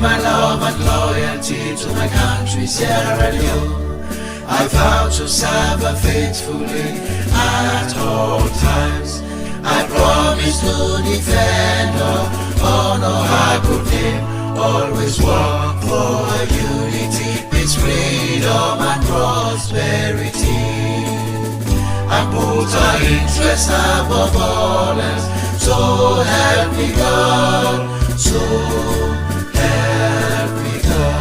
my love and loyalty to my country, Sierra Leone. I vow to serve her faithfully at all times. I promise to defend her, honor her good name, always work for her unity, peace, freedom and prosperity, and put her interests above all else. So help me God, so help me God.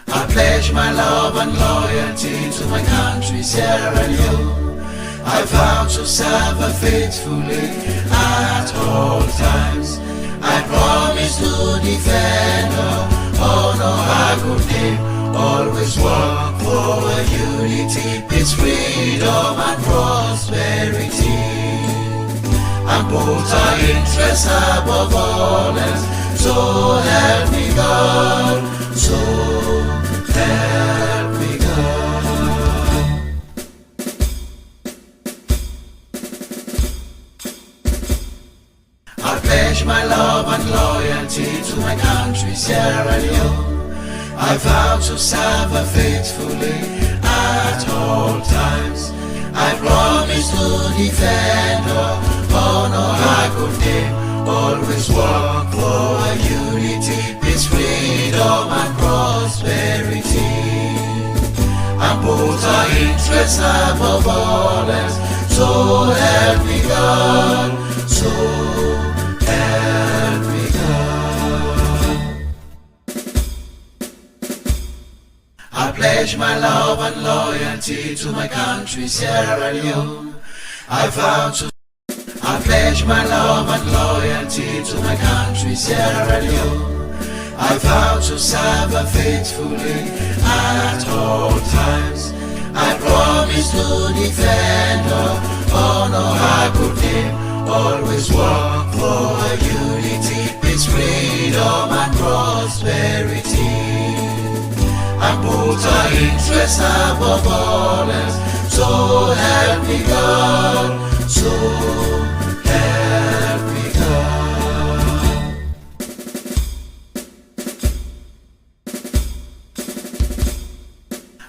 I pledge my love and loyalty to my country, Sierra Leone. I vow to serve her faithfully at all times. I promise to defend her, honor her good name, always work for her unity, peace, freedom and prosperity, and put her interests above all else. So help me God, so help me God. I pledge my love and loyalty to my country, Sierra Leone. I vow to serve her faithfully at all times. I promise to defend her, honor her good name, always work for her unity, peace, freedom and prosperity, and put her interests above all else. So help me God, so help me God. I pledge my love and loyalty to my country, Sierra Leone. I pledge my love and loyalty to my country, Sierra Leone. I vow to serve her faithfully at all times. I promise to defend her, honor her good name, always work for her unity, peace, freedom and prosperity, and put her interests above all else. So help me God, so help me God.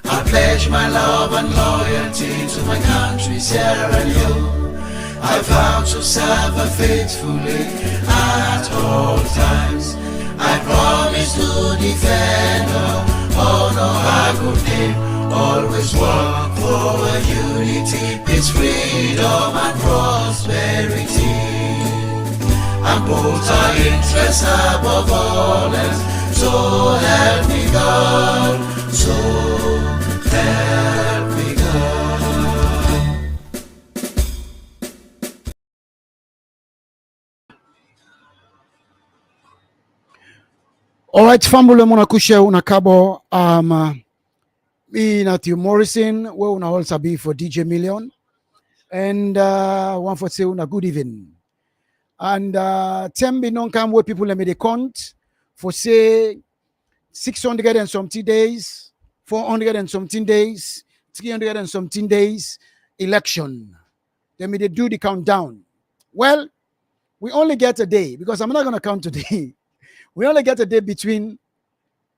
I pledge my love and loyalty to my country, Sierra Leone. I vow to serve her faithfully at all times. I promise to defend her, honor her good name, always work for her unity, peace, freedom and prosperity, and put her interests above all else. So help me God, so help me God. All right, Fambule Monakushe Unakabo, me Matthew Morrison, where una also be for DJ Million, and one for say una good evening. And Tembi non come where people let me the count for say 600 and something days, 400 and something days, 300 and something days, election. Then they do the countdown. Well, we only get a day because I'm not going to count today. We only get a day between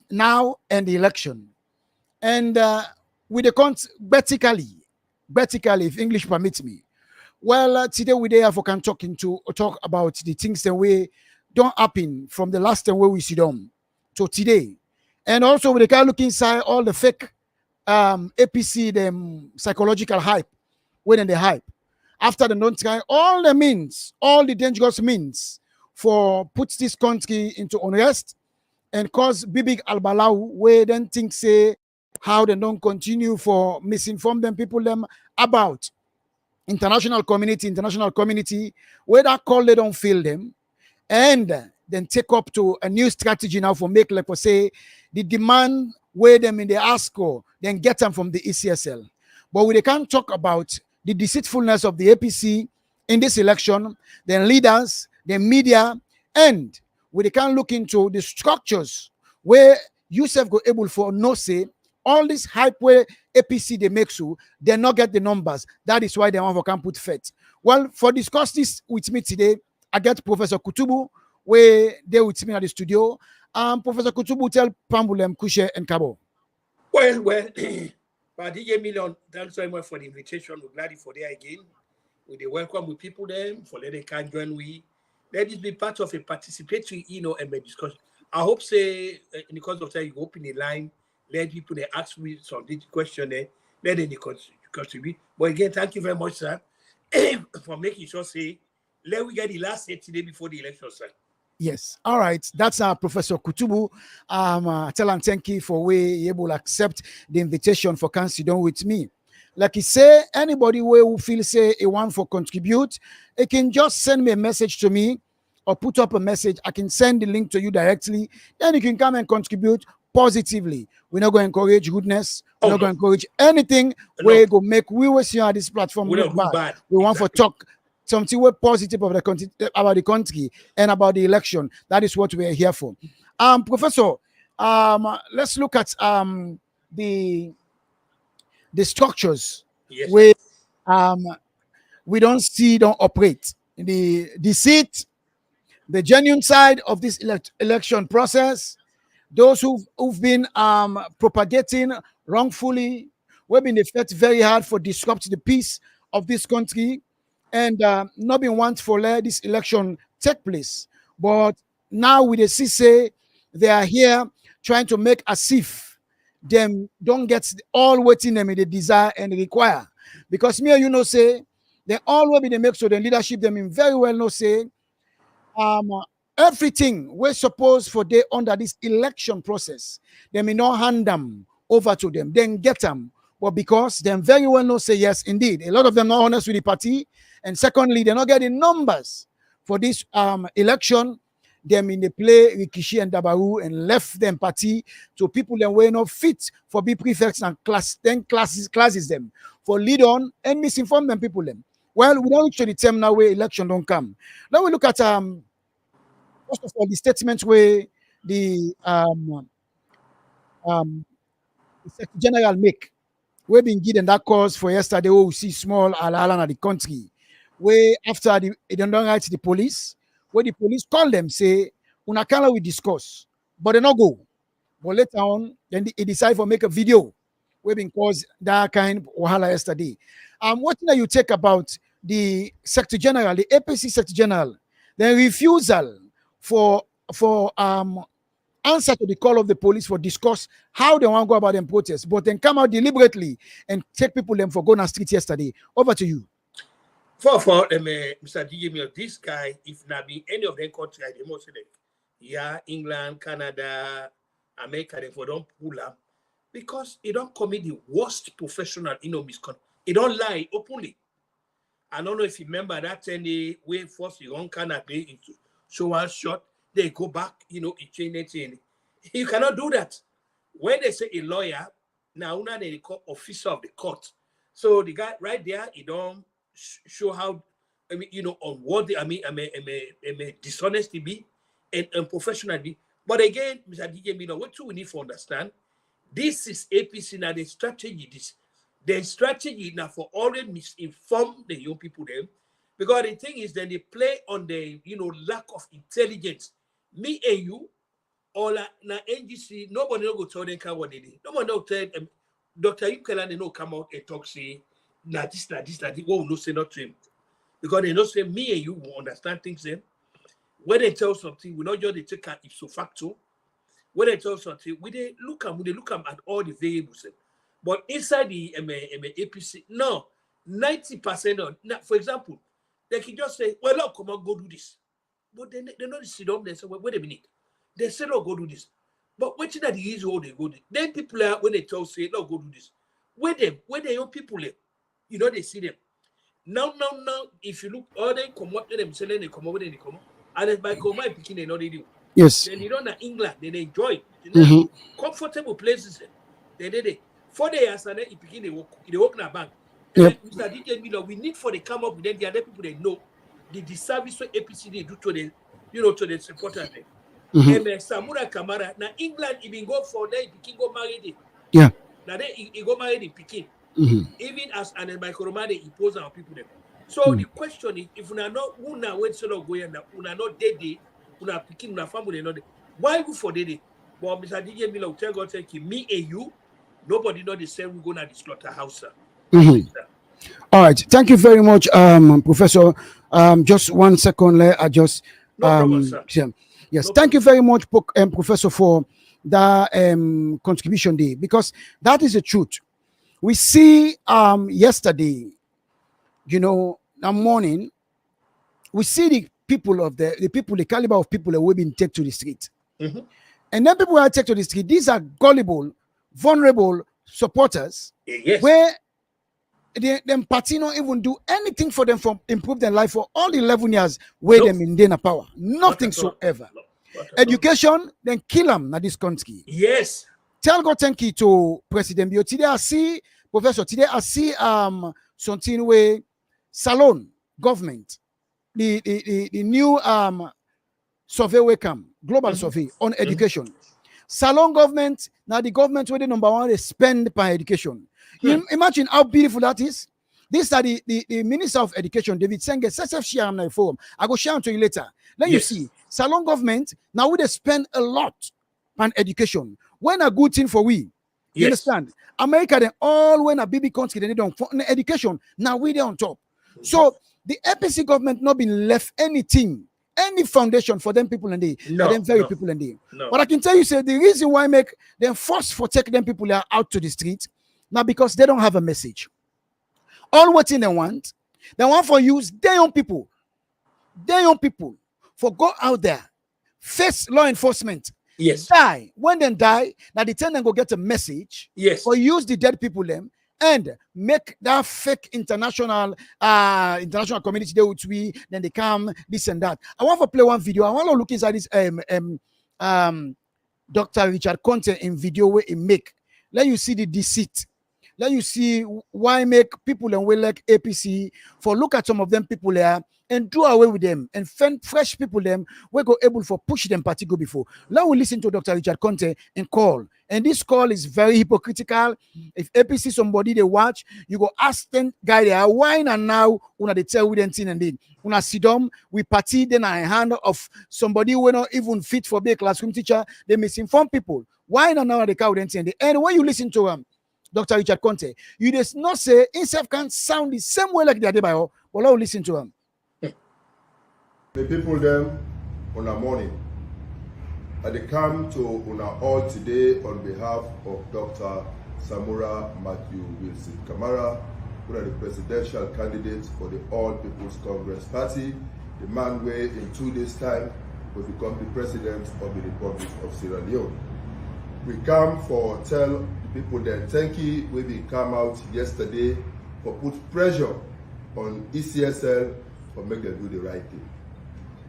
now and the election. And with the count vertically, if English permits me. Well, today we there for can talk about the things that we don't happen from the last time where we see them to today. And also we can look inside all the fake APC, them psychological hype, when they hype. After the non-sky, all the means, all the dangerous means for put this country into unrest and cause big albalau, where then things say how they don't continue for misinform them people them about international community, where that call they don't feel them, and then take up to a new strategy now for make like for say the demand where them in the ASCO, then get them from the ECSL. But we can't talk about the deceitfulness of the APC in this election, then leaders, the media, and we can look into the structures where Yusuf go able for no say all this hype where APC they make so they not get the numbers. That is why they want for can put FET. Well, for discuss this with me today, I get Professor Kutubu, where they with me at the studio. Professor Kutubu, tell Pambulem, Kushe, and Kabo. Well, but DJ Million, thanks very much for the invitation. We're glad for there again. We welcome with people there for letting can join we. Let this be part of a participatory, and discussion. I hope say in the course of time you open the line, let people they ask me some question there, let them contribute. But again, thank you very much, sir, for making sure say let we get the last say today before the election, sir. Yes. All right. That's our Professor Kutubu. Tell and thank you for we able to accept the invitation for can sit down with me. Like he say, anybody who feel say a want for contribute, it can just send me a message to me or put up a message. I can send the link to you directly. Then you can come and contribute positively. We're not going to encourage goodness. We're not going to encourage anything where go make we will see on this platform look bad. We want for talk something we're positive of the country, about the country and about the election. That is what we are here for. Professor, let's look at the structures where we don't operate. The seat, the genuine side of this election process, those who've been propagating wrongfully, we've been affected very hard for disrupt the peace of this country and not been want for let this election take place. But now with the CC, they are here trying to make as if them don't get all waiting them in the desire and require. Because me and you know say, they all will be the make so the leadership them in very well know say, everything we're supposed for they under this election process, they may not hand them over to them, then get them. But because them very well know say yes, indeed. A lot of them not honest with the party. And secondly, they're not getting numbers for this election. Them in the play Rikishi and Dabaru and left them party to people that were not fit for be prefects and classes them for lead on and misinform them people them. Well, we don't reach to the term now where election don't come. Now we look at first of all the statements where the Secretary General make. We've been given that cause for yesterday. We see small Alalan at the country. Where after they don't write to the police, where the police call them, say, Unakala we discuss, but they not go. But later on, then they decide to make a video. We've been caused that kind of wahala yesterday. What do you take about the Secretary General, the APC Secretary General, the refusal for answer to the call of the police for discuss how they want to go about them protests, but then come out deliberately and take people them for going on street yesterday. Over to you. For Mr. DJ, this guy, if not be any of them country, they must say, yeah, England, Canada, America, they for don't pull up because he don't commit the worst professional misconduct. He don't lie openly. I don't know if you remember that any way first you on Canada into show one shot, they go back, it change anything. You cannot do that. When they say a lawyer, now they call officer of the court. So the guy right there, he don't show how on what the dishonesty be and professional be. But again, Mr. DJ, what we need to understand, this is APC now the strategy. The strategy now for already misinform the young people them. Because the thing is then they play on the lack of intelligence. Me and you, or na NGC, nobody will go tell them what they did. Nobody will tell them. Dr. Yukela, they no come out and talk say, this, what we no say not to him. Because they know say me and you will understand things then. When they tell something, we not just they take an ipso facto. When they tell something, we look at all the variables. But inside the APC, no, 90% of, for example, they can just say, well, look, come on, go do this. But they not sit down there and say, well, wait a minute. They say, no, go do this. But waiting at the easy how they go do. Then people are, when they tell say, no, go do this. Where they young people live, they see them. Now, if you look, all they come up, them selling, they come over, they come up. And if by come out, picking, they know they do. Yes. Then in England, they enjoy it. Comfortable places. They did it. 4 days, and then it begin they walk in a bank. Yep. Mr. DJ, we need for they come up with them, the other people they know the disservice what APC they do to the to the supporters. And Samura Kamara, now England even go for them, he can go marry them. Yeah. Now then he go marry the Peking. Even as an micromane, he pose our people them. So the question is, if una not una wait so long go and una not dead, una Peking, una family not, why go for dead? But Mr. DJ Miller, tell God, thank you. Me and you, nobody know the same. We go to the slaughterhouse. All right, thank you very much, Professor. Just 1 second, I just No problem, sir. yes, No thank you very much, Professor, for that contribution day, because that is the truth. We see yesterday, you know, that morning, we see the people of the caliber of people that will be taken to the street. And then people are taken to the street. These are gullible, vulnerable supporters, Yes. where them party not even do anything for them for improve their life for all 11 years where them in their power. Nothing so ever. Education, then kill them na this country. Yes. Tell God thank you to President Bio. Today I see, Professor, today I see something where Salon government, the new survey will come, global survey on education. Salon government, now the government where the number one they spend per education. You imagine how beautiful that is. These are the Minister of Education, David Senge, SSF share on the forum. I go share to you later. Then you see, Salon government, now we they spend a lot on education. When a good thing for we. You understand? America, they all when a baby country, they don't for education. Now we they on top. So the APC government not been left anything, any foundation for them people and they, for them very people and they. But I can tell you, say the reason why make them force for take them people out to the street, now because they don't have a message. All what they want for use their own people for go out there, face law enforcement. Yes. Die. When they die, now the ten them go get a message. Yes. Or use the dead people them and make that fake international community there with we, then they come this and that. I want to play one video. I want to look inside this Dr. Richard Conte in video where he make. Let you see the deceit. Let you see why make people and we like APC for look at some of them people there and do away with them and find fresh people them we go able for push them party go before. Now we listen to Dr. Richard Conte and call. And this call is very hypocritical. If APC somebody they watch, you go ask them guy they are why and now una they tell with them thing and then una sit down we party then a hand of somebody who not even fit for be a classroom teacher. They misinform people. Why and now they call them thing and when you listen to Dr. Richard Conte, you just not say himself can sound the same way like the Adebayo, but now listen to him. The people them on a morning, they come to una all today on behalf of Dr. Samura Matthew Wilson Kamara, who are the presidential candidate for the All People's Congress Party, the man where in 2 days' time will become the president of the Republic of Sierra Leone. We come for tell the people that thank you when we come out yesterday for put pressure on ECSL for make them do the right thing.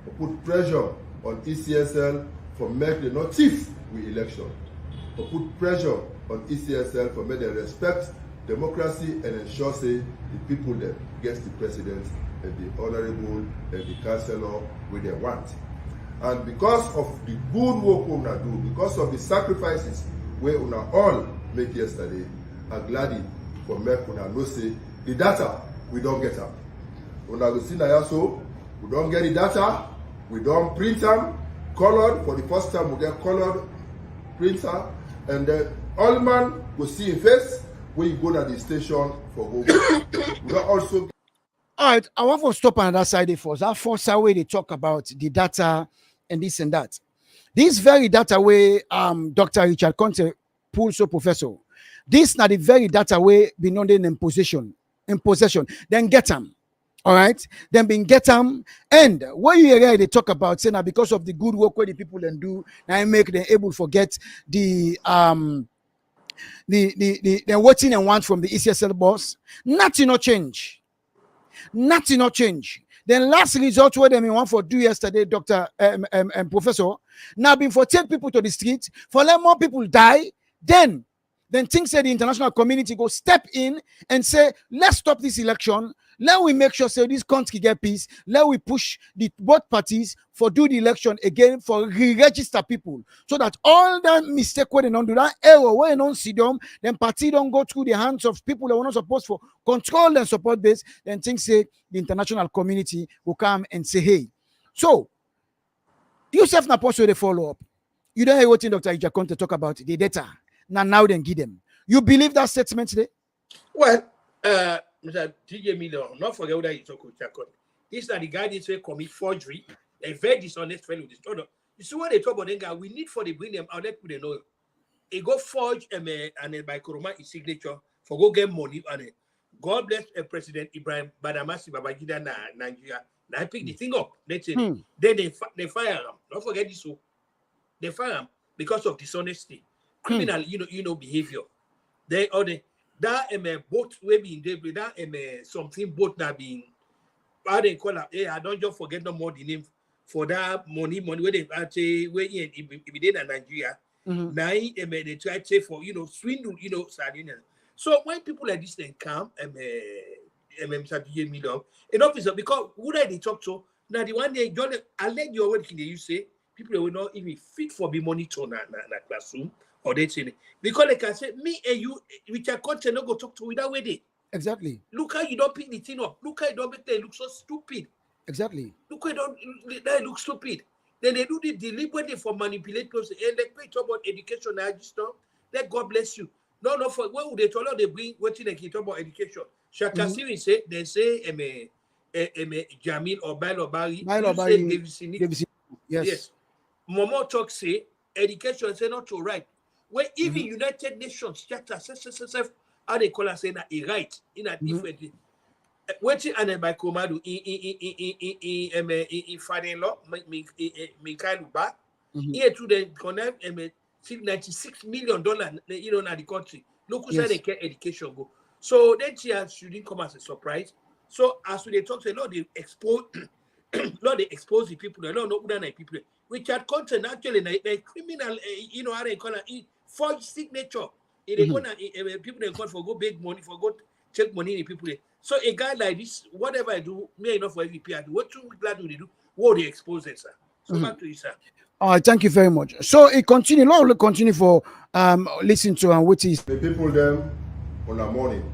For put pressure on ECSL for make them not thief with election. For put pressure on ECSL for make them respect democracy and ensure say the people that gets the president and the honorable and the councillor where they want. And because of the good work we una do, because of the sacrifices we una all make yesterday, I'm glad for make una know say the data we don't get them. Una go see na so we don't get the data, we don't print them, colored for the first time we get colored printer, and then all man will see in face when you go to the station for go. We don't also. All right, I want to stop on that side first. That first way they talk about the data and this and that. This very data way Dr. Richard Conte pulls so professor. This not the very data way be known in possession. Then get them. All right, then being get them. And when you hear they talk about saying because of the good work where the people then do, now make them able to forget the waiting and want from the ECSL boss. Nothing no change. Nothing no change. Then last result where them want for do yesterday, Dr. Professor, now been for take people to the street, for let more people die, then things say the international community go step in and say, let's stop this election, Let we make sure so this country get peace. Let we push the both parties for do the election again for re-register people so that all that mistake where they don't do that error where they don't see them, then party don't go through the hands of people that were not supposed for control and support base. Then things say the international community will come and say, hey. So yourself na post they follow up. You don't hear what Dr. Ijakonte talk about the data. Now then give them. You believe that statement today? Well, Mr. DJ Million, not forget what you talk about. These are the guys that say commit forgery. A very dishonest fellow. You see what they talk about? Then guy, we need for the bring them out. Let people know. He go forge and by Koroma his signature for go get money on it. God bless President Ibrahim Badamasi Babangida Nigeria. Now I pick the thing up. Let's say then they fire him. Don't forget this. So they fire him because of dishonesty, criminal, behavior. They or they that boat we be in that something boat now being how they call it. Hey, I don't just forget no more the name for that money where they say where in Nigeria. Now they try to say for swindle Sardinian. So when people like this then come Mr. DJ Million, an officer because who they talk to now the one day I let you already you say people will not even fit for be monitor na classroom or they say because they can say me and you which are content not go talk to without way they exactly. Look how you don't pick the thing up. Look how you don't make them look so stupid. Exactly. Look how they look stupid. Then they do the deliberately for manipulate people and they pay talk about education. I just know let God bless you. No, for what would they tell you they bring what they talk about education? Shaka Siri say they say Jamil or Bail or Barry. Yes. Momo talk say education say not to right. When even United Nations chapter how they call us say that a right in a different waiting and by Komadu in father-in-law Mikhail Ba here to the connect $96 million in the country. Look who say they care education go. So then she shouldn't come as a surprise. So as they talk, say Lord they expose the people, they don't know who people. Which had content actually the criminal how they call it forged signature. They gonna people they call for go big money for go take money in people. So a guy like this, whatever I do, me enough for every PR. What you glad do they do? What they expose it, sir. So back to you, sir. All right, thank you very much. So it continue. Lord will continue for listen to and what is the people them on a morning.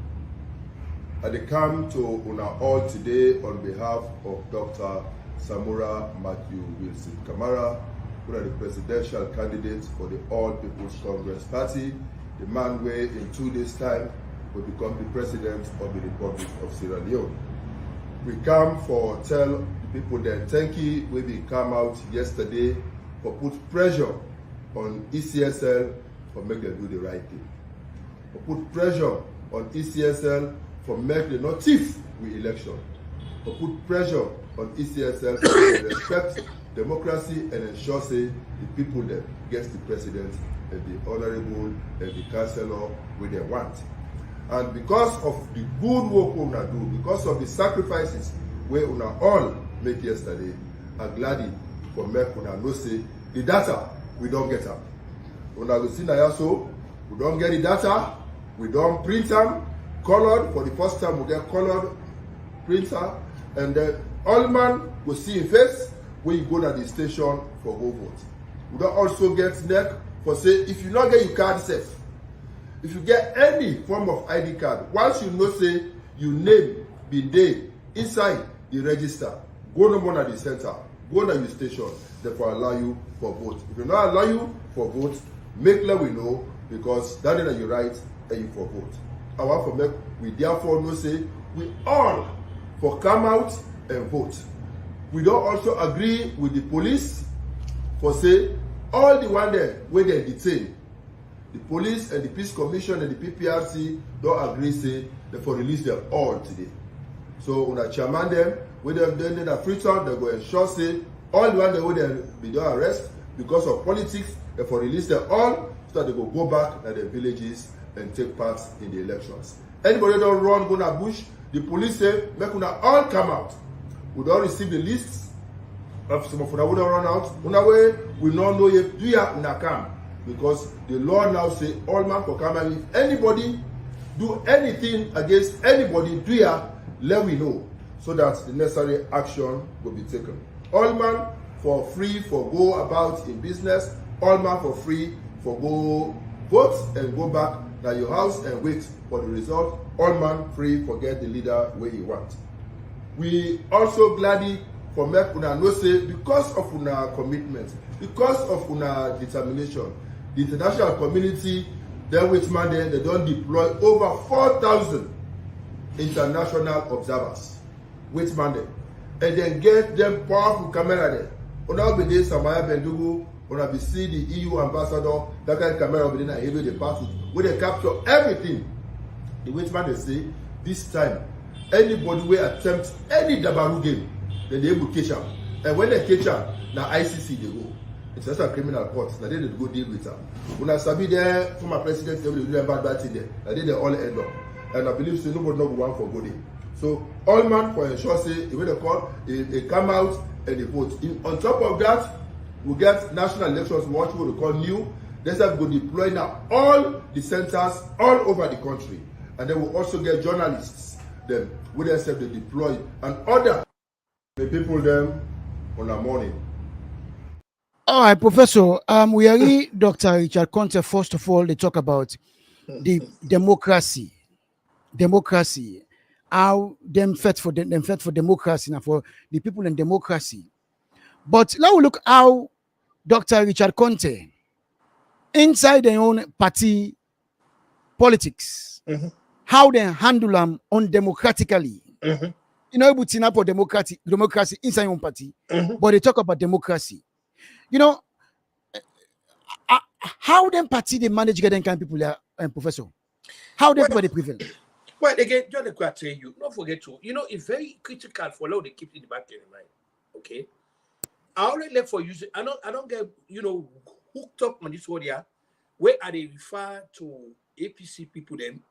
I they come to una all today on behalf of Dr. Samura Matthew Wilson Kamara, who are the presidential candidate for the All People's Congress Party, the man where in 2 days' time will become the president of the Republic of Sierra Leone. We come for tell the people that thank you when we come out yesterday for put pressure on ECSL for make them do the right thing. For put pressure on ECSL for make them not thief with election. For put pressure on ECSL to respect democracy and ensure say the people that gets the president and the honorable and the councillor where they want. And because of the good work we una do, because of the sacrifices we una all make yesterday, I'm glad for make una know say the data we don't get them. Una go see na so we don't get the data, we don't print them, colored for the first time we get colored printer, and then all man will see in face when you go to the station for go vote. We don't also get neck for say if you not get your card safe. If you get any form of ID card, once you know say your name be there inside the register, go no more at the center, go to your station, therefore allow you for vote. If you not allow you for vote, make let we know because that is your right and you for vote. I want for make we therefore know say we all for come out and vote. We don't also agree with the police for say all the one there where they detain. The police and the Peace Commission and the PPRC don't agree say they for release them all today. So when I chairman them, when them then in a Freetown, they go ensure say all the one they will be done arrest because of politics, they for release them all so that they go back to their villages and take part in the elections. Anybody don't run, go to bush, the police say, make una all come out. We don't receive the lists of some of una would run out. Una way we don't know if do ya una come. Because the law now say all man can come and if anybody do anything against anybody do ya, let me know so that the necessary action will be taken. All man for free for go about in business, all man for free for go vote and go back to your house and wait for the result. All man free for get the leader where you want. We also gladly for make una know say because of una commitment, because of una determination, the international community then which man they don't deploy over 4,000 international observers. Which man them, and then get them powerful camera there. Una be there Samaya Bendugu, una be see the EU ambassador, that kind of camera be there able to pass it, where they capture everything. The which man they say this time anybody will attempt any dabaru game, then they will catch am. And when they catch am, now ICC they go. It's just a criminal court. Now they go deal with them. When I sabi there, former president, they will do a bad thing there. Now they all end up. And I believe so nobody not go one for good. So all man for ensure say the way they call, they come out and they vote. On top of that, we get national elections watch what we call new. They have go deploy now all the centers all over the country. And then we also get journalists them with themselves they deploy and other the people them on a morning. All right, Professor. We are here, Dr. Richard Conteh. First of all, they talk about the democracy, how them fight for democracy and for the people in democracy. But now we look how Dr. Richard Conteh inside their own party politics, how they handle them undemocratically. You know, it's not for democracy inside your own party, but they talk about democracy. You know, how them party they manage getting kind of people, Professor? How them people they prevail? Well, again, John, I tell you, don't forget to, you know, it's very critical for how they keep it in the back of your mind. Okay, I already left for you. I don't get, you know, hooked up on this word here. Where are they refer to APC people? Them,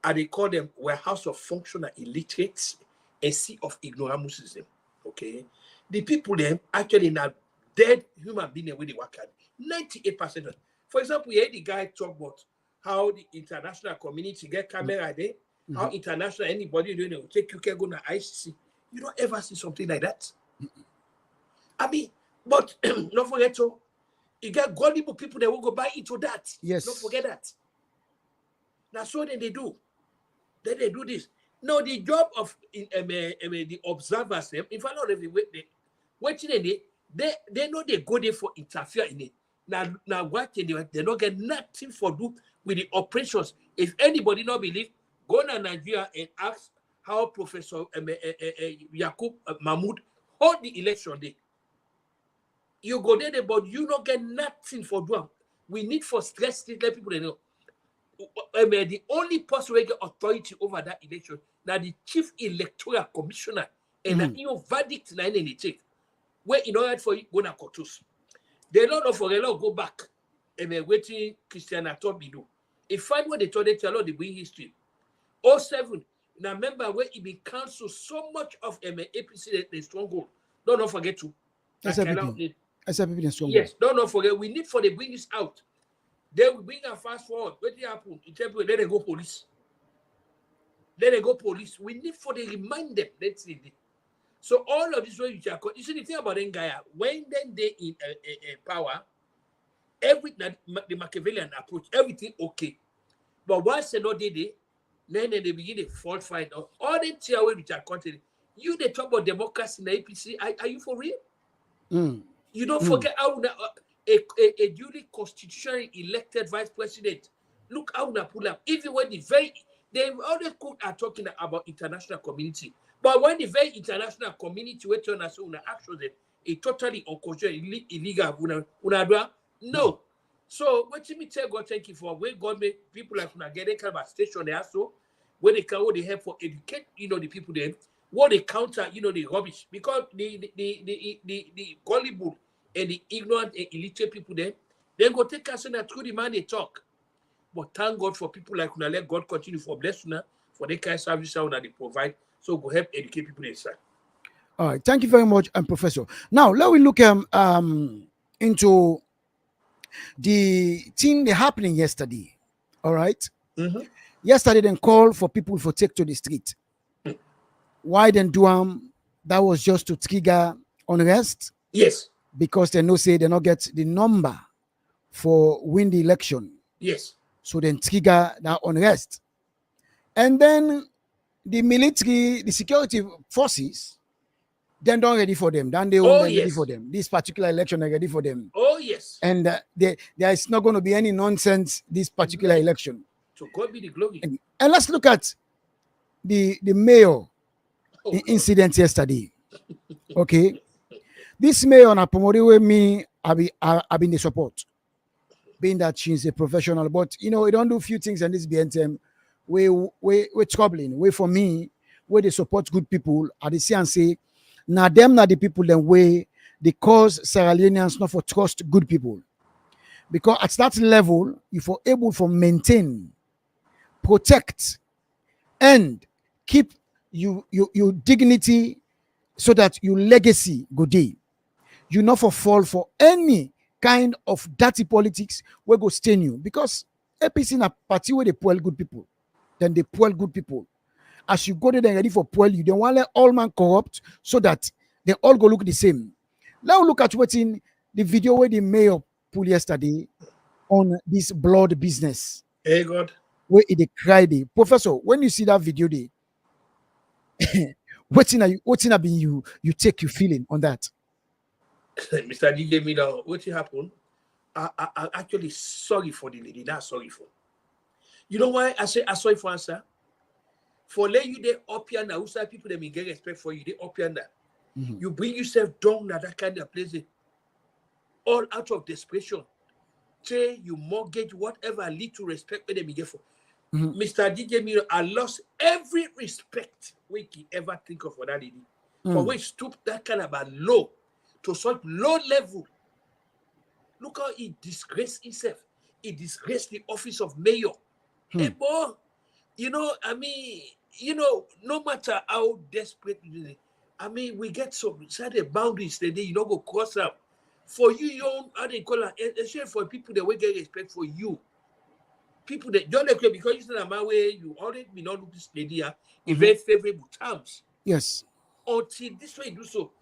are they call them warehouse of functional illiterates, a sea of ignoramuses? Them, okay, the people them actually now dead human being where they work at 98%. For example, we heard the guy talk about how the international community get camera there, how international anybody doing it will take you can go to ICC. You don't ever see something like that. I mean, but don't forget to you get gullible people that will go buy into that. Yes. Don't forget that. That's what they do. Then they do this. No, the job of the observers, if I don't know waiting they know they go there for interfere in it. Now what they don't get nothing for do with the operations. If anybody not believe, go to Nigeria and ask how Professor Yakub Mahmoud hold the election day. You go there, but you don't get nothing for do. We need for stress to let people know. The only person who get authority over that election now the chief electoral commissioner and your verdict na they take. Where in order for you go na Kotus. They don't for a lot go back and waiting Christian Atobi do. If find what they told they tell the bring history. 07. Now remember where it be cancelled so much of APC the stronghold. Don't forget to. Yes, don't forget. We need for they bring this out. They will bring a fast forward. What did happen? Then they go police. Then they go police. We need for they remind them. Let's see. So all of this way you see the thing about Ngaya, when then they in power, the Machiavellian approach, everything okay. But once they know they then they begin to fault find out. All the tier way which are content. You they talk about democracy in the APC. Are you for real? You don't forget how a duly constitutionally elected vice president. Look how they pull up. Even when they always are talking about international community. But when the very international community wait on us actions it totally unconstitutional, illegal, no. So what me tell God thank you for when God make people like get a kind of a station there so where they can what they help for educate the people there, what they counter the rubbish because the gullible and the ignorant and illiterate people there, they go take us through the man they talk. But thank God for people like let God continue for bless for the kind of service that they provide. So go help educate people inside. All right, thank you very much, Professor. Now let me look into the thing that happening yesterday. All right. Yesterday, then call for people for take to the street. why then do that was just to trigger unrest Yes. because they know say they not get the number for win the election. Yes. So then trigger that unrest. And then the military, the security forces, then don't ready for them. Then they won't ready yes. for them. This particular election are ready for them. Oh, yes. And there is not going to be any nonsense this particular election. To God be the glory. And let's look at the mayor God. incident yesterday. Okay. This mayor on Apomori with me, I've been the support. Being that she's a professional, but you know, we don't do a few things in this BNTM. We're troubling. We for me, where they support good people, at the and say, now them not the people then way they cause Sierra Leoneans not for trust good people. Because at that level, if you're able to maintain, protect, and keep your dignity so that your legacy go day. You not for fall for any kind of dirty politics where go stain you. Because APC in a party where they pull good people. Then they pull good people. As you go there and ready for pull you, don't want to let all man corrupt so that they all go look the same. Now look at what's in the video where the mayor pulled yesterday on this blood business. Hey God. Where it cried. Professor, when you see that video there, what's in you take your feeling on that? Mr. DJ Miller, what happened? I'm actually sorry for the lady. Not sorry for. You know why I say I'm sorry for answer? For let you there up here now, outside people that may get respect for you, they up here now. You bring yourself down at that kind of place, all out of desperation. Say you mortgage whatever lead to respect where they may get for. Mr. DJ Miller, I lost every respect we can ever think of for that lady. For we stoop that kind of a low to such low level. Look how he disgraced himself. He disgraced the office of mayor. Hey, boy, you know, I mean, you know, no matter how desperate, I mean, we get some certain boundaries that you don't go cross up. For you, you own, how they call it, especially for people that will get respect for you. People that don't like you because you said my way, you already be not look this lady in very favorable terms. Yes. Until this way, do so.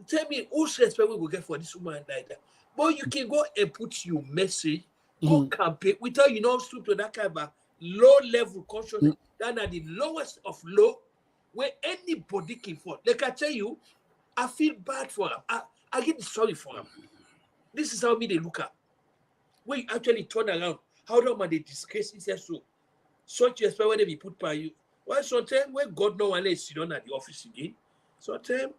Tell me whose respect we will get for this woman like that. But you can go and put your message, go campaign without you know stoop to that kind of low level consciousness. That are the lowest of low where anybody can fall. Like I tell you, I feel bad for him. I get sorry for him. This is how me they look at. When you actually turn around, how long man they disgrace himself so? Such respect when they be put by you. Well, sometimes when God no one let sit down at the office again. Sometimes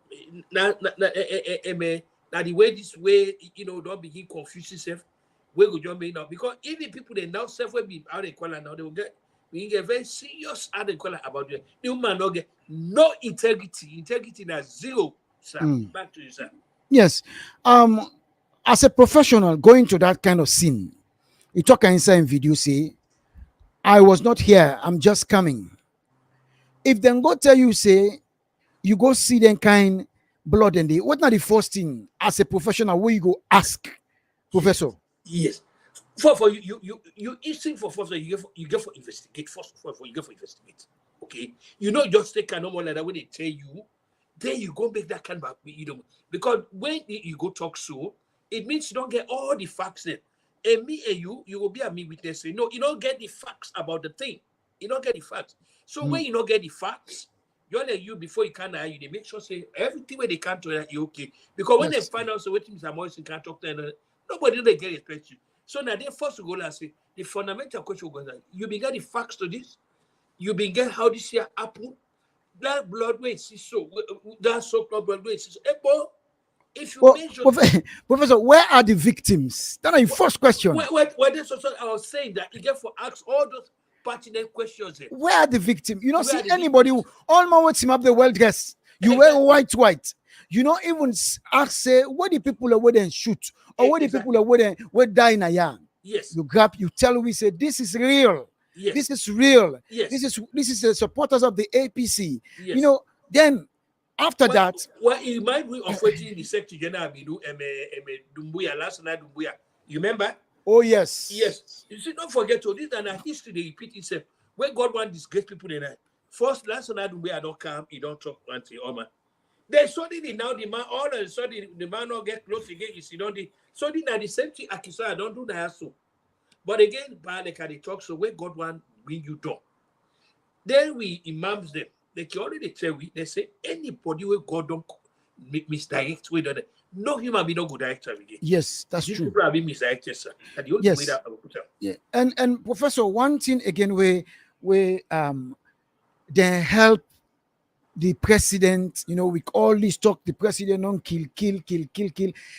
now the way this way, you know, don't begin confuse yourself. Where go you make now? Because even people they now self will be out of color now, they will get very serious out of color about you. The woman not get no integrity. Integrity is zero, sir. Back to you, sir. Yes. As a professional going to that kind of scene, you talk inside in video say, I was not here, I'm just coming. If then go tell you, say, you go see them kind blood and they what not the first thing as a professional where you go ask professor? Yes. For you instinct for first you get for investigate first for you get for investigate. Okay. You know just take no more like that when they tell you, then you go make that kind of you know because when you go talk so it means you don't get all the facts then. And me and you will be a me witness. No, you don't get the facts about the thing. You don't get the facts. So when you don't get the facts, you're like you before you can they make sure say everything where they can't do that you okay. Because when they find out so what Mr. Morrison can't talk to them, nobody they get respect you. So now they first to go and say the fundamental question goes like you begin the facts to this, you begin how this year happen, that blood weight is so that so blood weight is so if you measure Professor, where are the victims? That's your first question. Well, that's what I was saying that you get for ask all those pertinent questions. Where are the victims? You don't see anybody who all man wants him up the well dressed. You wear white. You don't even ask say what the people are waiting shoot or what the people are waiting die in a yarn. Yes. You grab, you tell we say this is real. Yes. This is real. Yes. This is the supporters of the APC. Yes. You know, then after that. Well, it might be of waiting the Secretary General Bidu Dumbuya last night Dumbuya. You remember? Oh yes. Yes. You see, don't forget to this and a history they repeat itself. When God wants disgrace people in that, First, last night we are not come, he don't talk until Oma. Then suddenly now the man, all of a sudden the man not get close again, you see, don't the suddenly now the same thing Akisa don't do that so. But again, like they talk, so where God want bring you down. Then we imams them. They can already tell we, they say anybody where God don't misdirect with that. No human being don't go direct again. Yes, that's These true. people are being misdirected, sir. And the only Yes. way that I will put them. Yeah, and Professor, one thing again where they help the president, you know, with all this talk, the president on kill.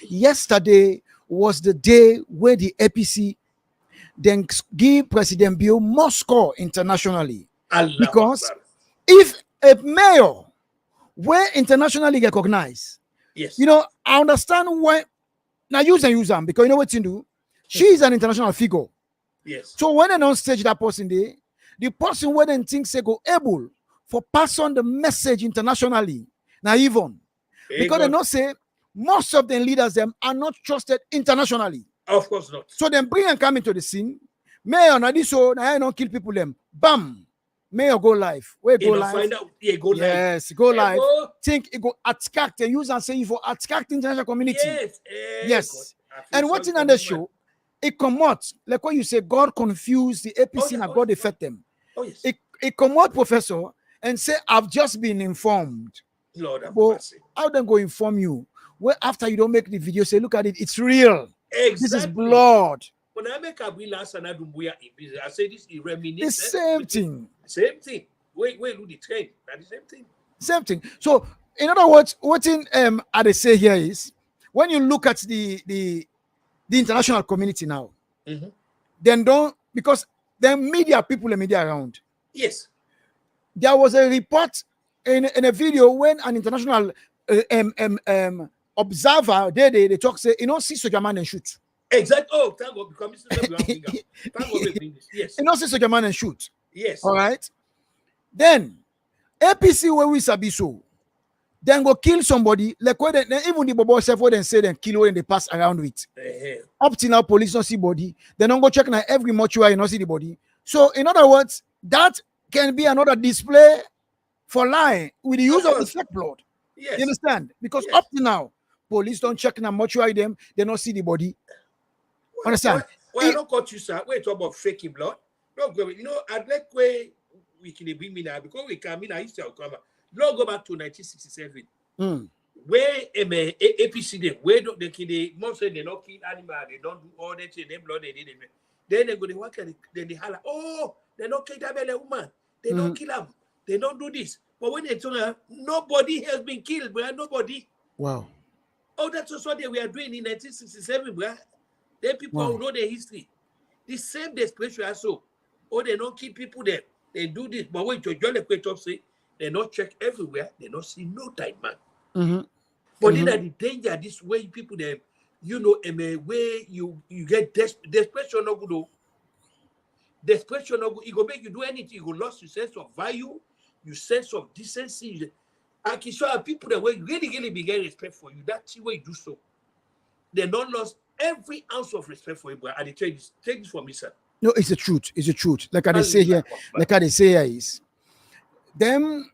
Yesterday was the day where the APC then give President Bill more score internationally. Allah Because Akbar. if a mayor were internationally recognized, Yes. you know, I understand why. Now use them because you know what you do. She is an international figure. Yes. So when they don't stage that person there, the person when they think they go able for pass on the message internationally. Now even because they God. not say most of the leaders them are not trusted internationally. Of course not. So then bring and come into the scene. Mayor now this so now I don't kill people them. Bam. Mayor go live. Where You go know, live? find out. Yeah, go live. Yes, go live. Go. Think it go attack the use and say for attack the international community. Yes. Yes. God. I feel And sorry what's in for on the this man. show, it come out like what you say, God confused the APC and God affect them. Oh yes. It come out, Professor, and say, I've just been informed. Lord have But mercy. how then go inform you? Well, after you don't make the video, say, look at it, it's real. Exactly. This is blood. When I make a bill last and I do Mbuya in business, I say this is The reminiscent. same thing. Same thing. Wait, do the train. That's the same thing. Same thing. So, in other words, what in they say here is when you look at the international community now, Mhm. then don't because the media people, the media around. Yes. There was a report in a video when an international observer they talk say you know see soldier man and shoot. Exactly. Oh, thank God. Because Mr. Thank God we bring this. Yes. You know see soldier man and shoot. Yes. All right. Then APC where we sabi so then go kill somebody like when then even the bobo self when they say then kill when they pass around with. Up till now police don't see body. They don't go check now every mortuary not see the body. So in other words that can be another display for lying with the use of the fake blood. Yes. You understand? Because Yes. up to now, police don't check now mortuary them, they don't see the body. Understand? Well, I don't cut you, sir. Wait, talk about faking blood. No, go. You know, I'd like where we can bring me now because we come in. I used to come. Don't go back to 1967. Where APC them, where they kill the most they don't kill animal, they don't do all that, they blood they did. Then they go to work and then they holler, oh, they don't kill that belly woman, they don't kill them, they don't do this. But when they told her, nobody has been killed, bro, nobody. Wow. Oh, that's also what they were doing in 1967, bro. Then people who know their history. The same desperation I saw. Oh, they don't kill people there. They do this. But when you John Equator say, they don't check everywhere, they don't see no time, man. But then the danger this way people them, you know, where you get desperation no good. Desperation no good. It go make you do anything. You go lost your sense of value, your sense of decency. I can show people that way really begin respect for you. That's the way you do so. They don't lost every ounce of respect for you. But I take this from me, sir. No, it's the truth. It's the truth. Like I say here, is them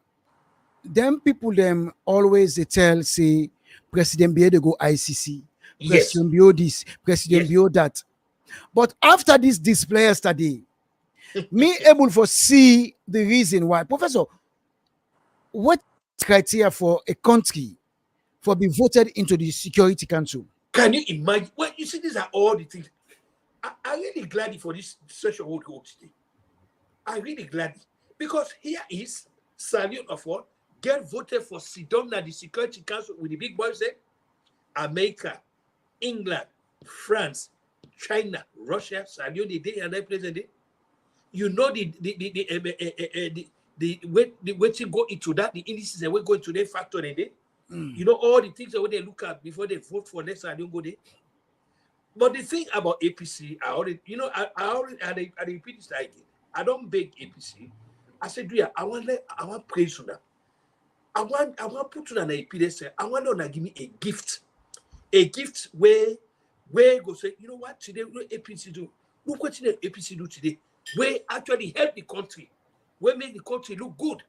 people them always they tell say President Bill they go ICC, President Bill this, President Bill that. But after this display yesterday, me able to see the reason why. Professor, what criteria for a country for being voted into the Security Council? Can you imagine? Well, you see, these are all the things. I'm really glad for this session hold today. I'm really glad because here is salute of what get voted for sit down at the Security Council with the big boys there. America, England, France, China, Russia, salute the day and that place there. You know the way to go into that, the indices and we go into their factory there. You know all the things that they look at before they vote for next time, don't go there. But the thing about APC, I repeat this again. I don't beg APC. I said, I want praise on that. I want put on an APC. I want them to give me a gift where go say, you know what today what APC do? Look what the APC do today. Where actually help the country. will make the country look good.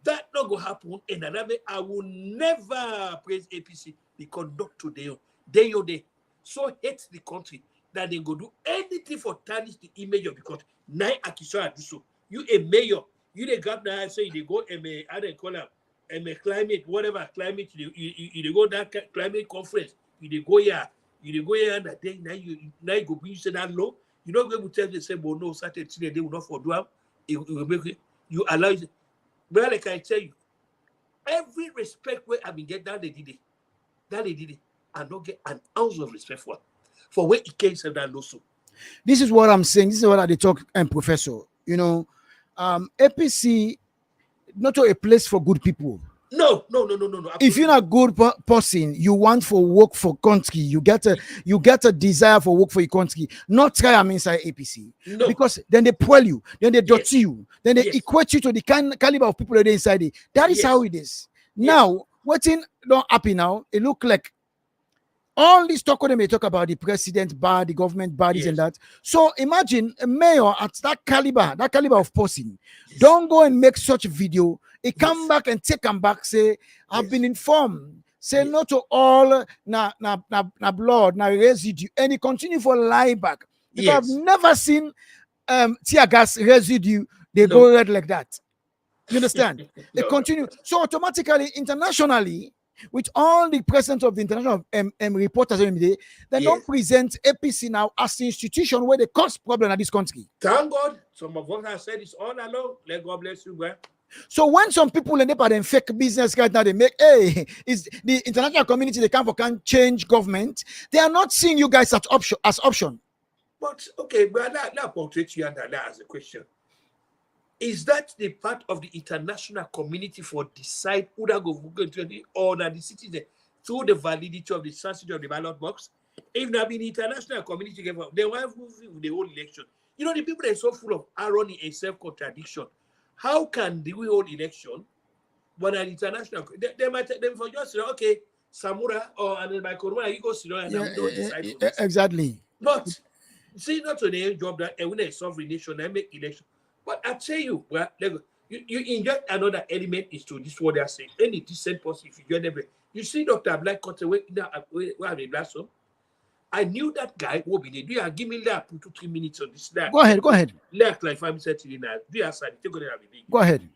That not going to happen. And another, I will never praise APC because not today. They so hate the country that they go do anything for tarnish the image of the country. Now, Akisha do so. You a mayor, you the governor say they go and I don't call them climate, whatever climate you go that climate conference. You go here and that day now you go bring you say that law. You not going to tell them say, well, no, certain thing they will not for do. It will make you allow. But like I tell you, every respect where I been get that they did it, I don't get an ounce of respect for where it came from that also. This is what I'm saying. This is what I talk and professor. You know, APC not a place for good people. No. If you're not a good person, you want for work for country, you get a desire for work for your country. Not try them inside APC. No. Because then they pull you, then they dirty you, then they equate you to the caliber of people that are inside it. That is how it is. Now, what's in not happy now, it look like all this talk when they talk about the president bar, the government bodies and that. So imagine a mayor at that caliber of person, don't go and make such a video. He come back and take him back, say, I've been informed. Say no to all na blood, na residue, and he continue for lie back. Because I've never seen tear gas residue, they go red like that. You understand? They continue. So automatically, internationally, with all the presence of the international reporters, they don't present APC now as the institution where they cause problem in this country. Thank God, some of us have said it's all along. Let God bless you, bro. So when some people end up at them fake business right now, they make, hey, is the international community they can change government? They are not seeing you guys as option. But okay, but that portrait you under that as a question. Is that the part of the international community for decide who that go to the or that the citizen through the validity of the censorship of the ballot box? If not been the international community, they want to move the whole election. You know, the people that are so full of irony and self-contradiction. How can the whole election, when an international, they might take them for just, okay, Samura or and then by Corona, you go sit down and don't decide. Exactly. But see, not to the job that when a sovereign nation, they make election. But I tell you, well, you inject another element into this what they are saying. Any decent person, if you join them, you see Dr. Black Cotter, where they blast him. I knew that guy will be there. Do you give me that 2 to 3 minutes on this? That. Go ahead. Like 5 minutes now. Do you aside? Go ahead.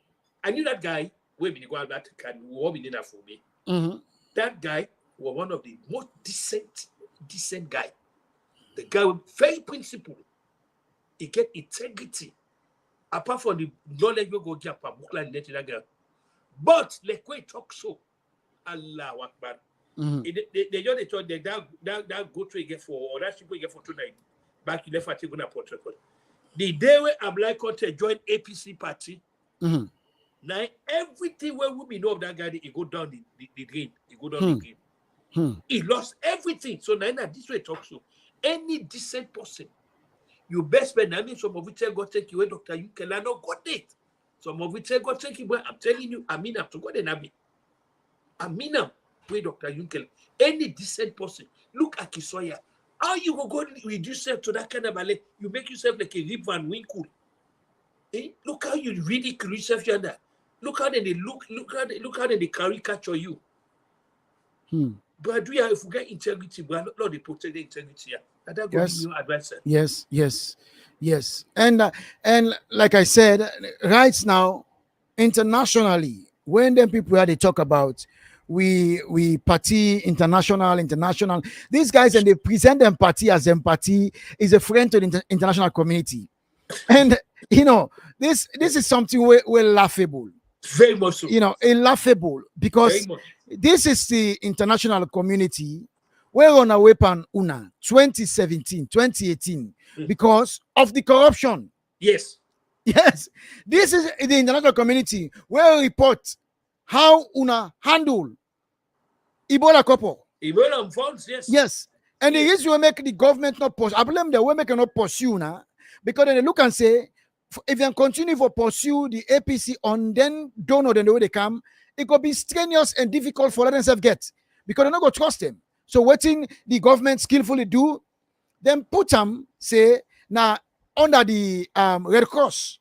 I knew that guy will be go out that can will be there for me. Mm-hmm. That guy was one of the most decent guy. The guy with very principle. He get integrity. Apart from the knowledge we go get from Bukla and that guy. But like we talk so, Allah Akbar. They just thought that go to get for or that people get for tonight. Back in the party gonna put record. The day when Ablai Conte joined APC party, now everything where we know of that guy, he go down the drain. He go down the drain. He lost everything. So now this way talk so. Any decent person, you best spend. I mean, some of it go take you away, Dr. Yunkel. I not got it. Some of it go take you. I'm telling you, I mean, I'm to God and I mean, wait, Dr. Yunkel. Any decent person, look at Kisoya. How you go reduce yourself to that kind of ballet? You make yourself like a Rip Van Winkle. Look how you ridicule yourself yonder. Look how they look how they caricature you. But if we get integrity, we are not they protect the integrity. And that goes to your advice. Yes. And like I said, right now, internationally, when them people they talk about we party international, these guys and they present them party as them party is a friend to the international community. And you know, this is something we're laughable. Very much so. You know, laughable because this is the international community. We're on a weapon 2017, 2018 because of the corruption. Yes. This is the international community where we report how una handle Ebola couple. Ebola funds, yes. And the reason we make the government not pursue, I blame them, we make not pursue now because then they look and say, if they continue to pursue the APC on then don't know the way they come, it could be strenuous and difficult for themselves get because they're not going to trust them. So waiting the government skillfully do, then put them say now under the Red Cross.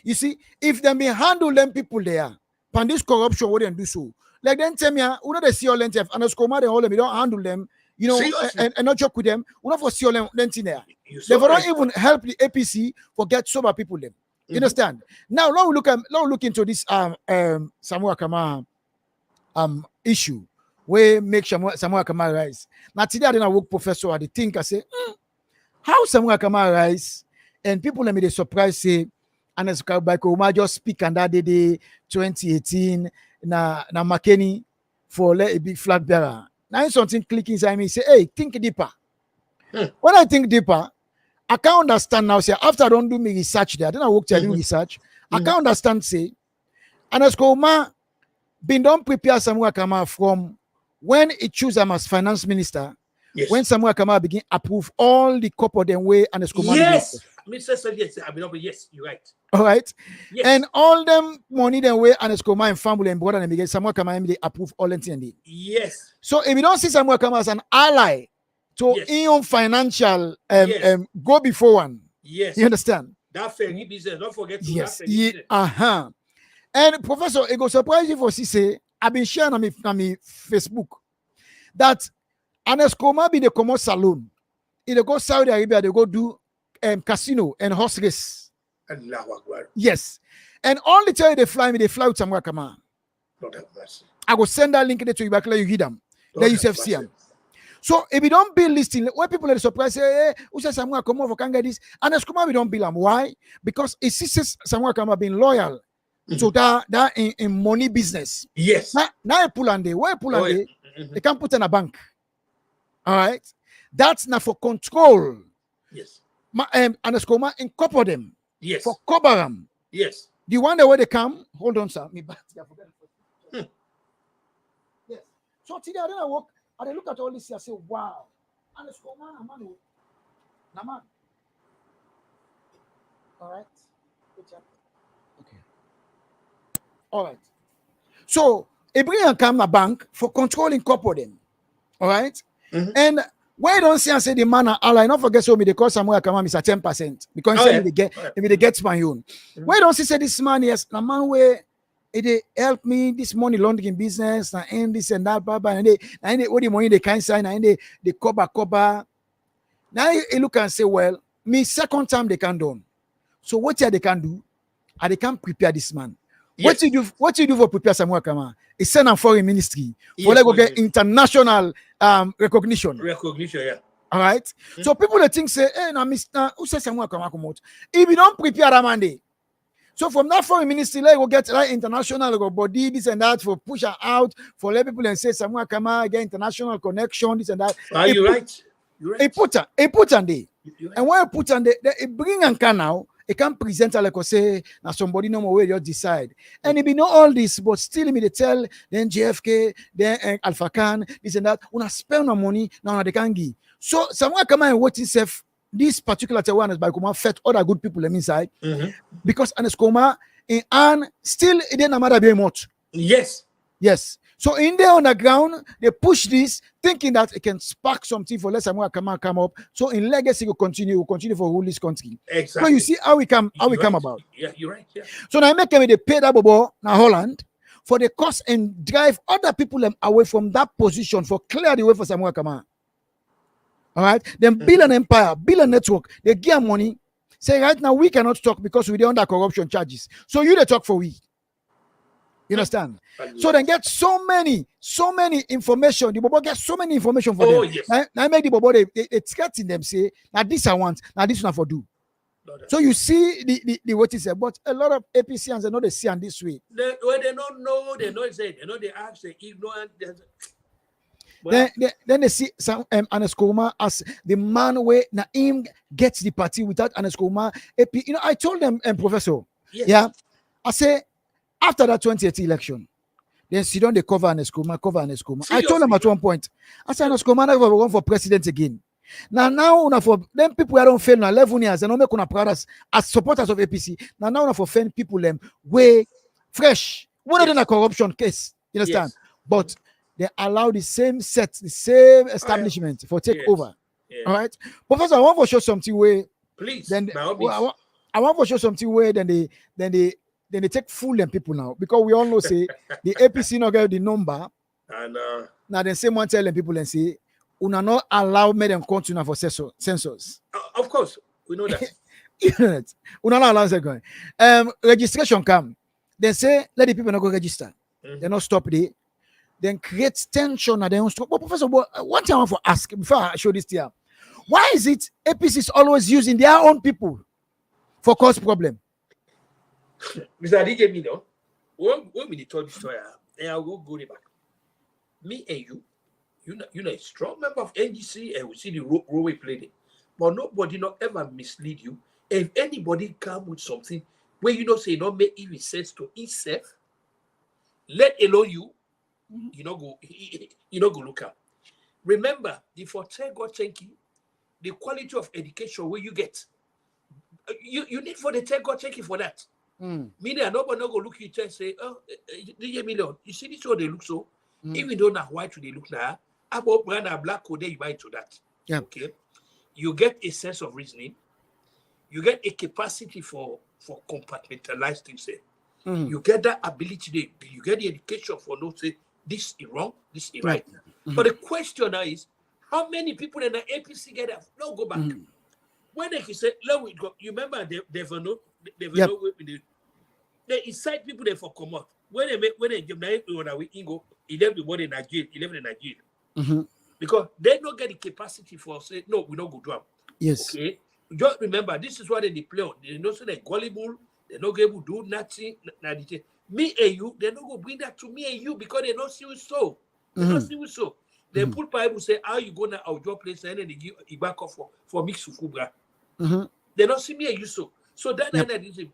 You see, if them be handle them people there, pan this corruption, what they do so. Like then tell me, we know they see all them and the school they all them, we don't handle them, you know, and not joke with them. We not for see all them there. They don't even help the APC for get sober people them. You understand? Now, now we look into this Samuel Kama issue where make Samuel Kama rise. Now today I didn't work professor. I think I say, how Samuel Kama rise? And people let me they surprise say, and as Baiko just speak and that day 2018 na Makeni for let a big flag bearer. Now something clicking inside me say, hey, think deeper. When I think deeper, I can't understand now. Say after I don't do me research there, then I work to do research. I can't understand. Say, and as Koma been done prepare Samuel Kama from when he choose him as finance minister. Yes. When Samuel Kama begin approve all the couple them way and the Koma. Yes, Mr. Said yes. I mean, yes, you're right. All right, yes. And all them money them way and the Koma and family and brother and begin Samuel Kama they approve all them thing. Yes. So if you don't see Samuel Kama as an ally to Ion financial go before one. Yes. You understand? That ferry business, don't forget to yes. that ferry business. And Professor, it go surprise you for say I've been sharing on my Facebook that Aneskoma be the common saloon. If they go Saudi Arabia, they go do casino and horse race. Yes. And all the time they fly with Samuel Kama. I will send that link there to you back you read them. Then you see them. So if you don't build listing, when people are surprised, say, hey, who says Samuel Kama for can get this? And as we don't build them. Why? Because it sees Samuel Kama being loyal to that in money business. Yes. Now I pull on day. Why pull on day? They can't put in a bank. All right. That's not for control. Yes. And as Koma incorporate them. Yes. For cover them. Yes. The one where they come, hold on, sir. Me back. Yes. So today I didn't walk. I look at all this here, I say, wow. And it's called man. All right. Okay. All right. So, Ibrahim come a bank for controlling couple them. All right. And why don't see and say the man are ally? Not forget so me they call Samuel Kama is at 10% because they get my own. Why don't see say this man yes, the man where it help me this money laundering business and this and that, and they what the money they can sign and they cover. Now you look and say, well, me second time they can do. So what they can do? They can prepare this man. Yes. What you do for prepare Samuel Kama? Is send a foreign ministry for like get international recognition. Recognition, yeah. All right. So people they think say, hey, now Mr. Who says Samuel Kama come out? If you don't prepare that Monday. So from that foreign ministry, like go get that international body, this and that for push her out for let people and say Samuel Kama get international connection, this and that. Are you right? You're right. It put on day. And when you put on day, it bring and can now. It can present like I say, now somebody no more way you decide. And if you know all this, but still me they tell then JFK, then Alpha Khan, this and that, when I spend no money, now they can give. So someone come and watch himself. This particular awareness by Kuma fed other good people inside because Aneskoma and still it didn't matter very much. Yes. Yes. So in there on the ground, they push this, thinking that it can spark something for let Samuel Kama come up. So in legacy will continue for rule this country. Exactly. So you see how we come about. Yeah, you're right. Yeah. So now I make them they pay that bobo now Holland for the cost and drive other people away from that position for clear the way for Samuel Kama. All right. Then build an empire, build a network. They give money. Say right now we cannot talk because we're under corruption charges. So you they talk for we. You understand? So they get so many information. The Bobo get so many information for them. Yes. Now I make the Bobo they threaten them say, now this I want, now this one for do. So you see the what he said, but a lot of APCians they know they see on this way. They don't know, they know they ask, they ignorant. Then they see some Aneskoma as the man where Naim gets the party without Aneskoma. You know, I told them, Professor, yeah, I say after that 2018 election, then sit down they cover Aneskoma. I told them at one point, I said Aneskoma never run for president again. Now for them people who don't fail now 11 years and don't make proud as supporters of APC. Now for fail people them way fresh. One of them a corruption case, you understand? But they allow the same establishment for take over. All right, Professor, I want to show something where. Please. Then I want to show something where then they take fool them people now, because we all know say the APC not get the number. And Now the same one tell them people and say, "Una not allow me them continue for census." of course, we know that. You know that. Una not allow second. Registration come. Then say let the people not go register. They not stop there. Then create tension and they don't stop. But Professor, one thing I want to ask before I show this to you, why is it APC is always using their own people for cause problem? Mr. DJ Million, when we told this story, and I will go back. Me and you know a strong member of NGC, and we see the role we played it. But nobody not ever mislead you. If anybody come with something where you don't say not make even sense to himself, let alone you, you know go look up. Remember, the forte God thank you, the quality of education where you get. You need for the tell God thank you for that. Meaning nobody not go look you and say, oh, DJ Million, you see this how they look so? Even though now white they look now, about brand and black code, you buy into that. Yeah. Okay. You get a sense of reasoning, you get a capacity for compartmentalized things. You get that ability, you get the education for not say this is wrong, this is right. But the question now is, how many people in the APC get that? No, go back. When they say, let we go, you remember they've no they incite people there for come out. When they give we go 11 people in Nigeria, 11 in Nigeria. Because they don't get the capacity for say, no, we don't go drum. Yes. Okay. Just remember, this is what they play on. They know so they're gullible, they're not able to do nothing. Me and you, they're not going to bring that to me and you because they don't see you so. They don't see you so. They pull Bible say, how you go now our job place and then they give it back off for mix fubra. They don't see me and you so. So that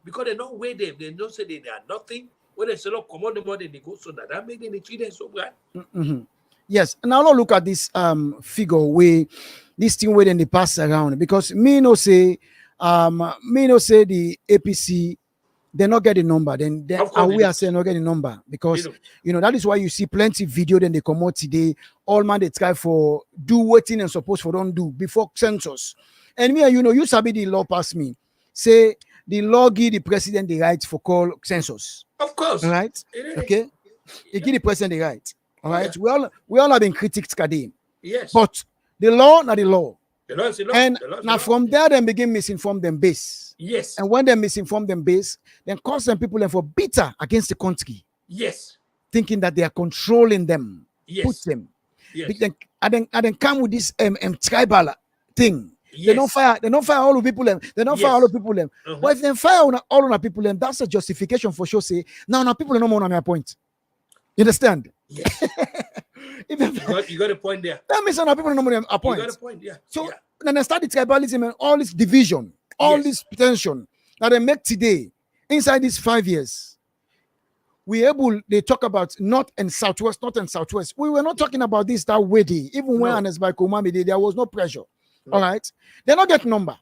because they don't weigh them, they don't say they are nothing. When they say, look, come on the money, they go so that make them treat them so bad. Yes. Now look at this figure where this thing where then they pass around, because me no say the APC they not get the number, then we are saying not get the number, because you know that is why you see plenty video then they come out today. All man they try for do waiting and supposed for don't do before census. And me and you sabi the law pass me. Say the law give the president the right for call census. Of course. All right. Okay. It give the president the right. All right. Yeah. We all have been critics Kadim. Yes. But the law, not the law. The law is the law. And now from there, they begin misinform them base. Yes. And when they misinform them base, then cause them people for bitter against the country. Yes. Thinking that they are controlling them. Yes. Put them. Yes. And then come with this tribal thing. Yes. They don't fire all the people them. They don't fire all the people them. But if they fire all the people them, that's a justification for sure. Say now people no more on my point. You understand? Yes. you got a point there. That means now people no more on a point. You got a point, yeah. So then they start the tribalism and all this division, all this tension that they make today inside these 5 years. They talk about north and southwest. We were not talking about this that way. Even when Anes by Komami, there was no pressure. All right, they not get number.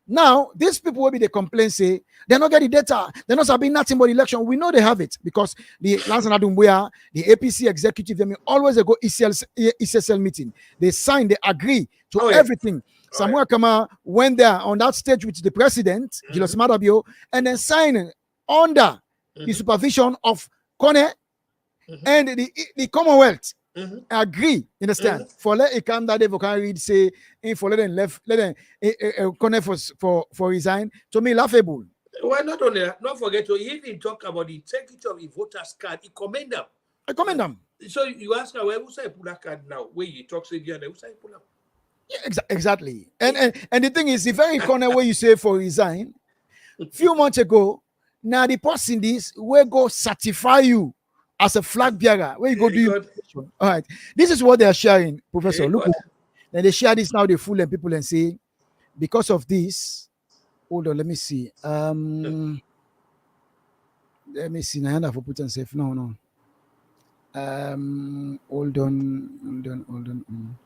Now these people will be the complaint say they're not getting data. They're not sabing nothing but election. We know they have it because the APC executive, they always go ECSL meeting. They sign, they agree to everything. Samuel Kama went there on that stage with the president, Julius Madabio, and then signed under the supervision of Kone and the Commonwealth. Agree, understand? For let it come that they can read say for let them connect for resign. To me, laughable. Well, not only that, not forget to even talk about the integrity of the voters card. He commend them. I commend them. So you ask her, where who say pull that card now? Where you talk say who say pull up? Yeah, exactly. And the thing is, the very corner where you say for resign, few months ago, now the person this will go certify you as a flag bearer. Where you go do you? All right. This is what they are sharing, Professor. Look, then they share this now. They fool and people and say, because of this. Hold on, let me see. Let me see. Now I have to put on safe. No. Hold on.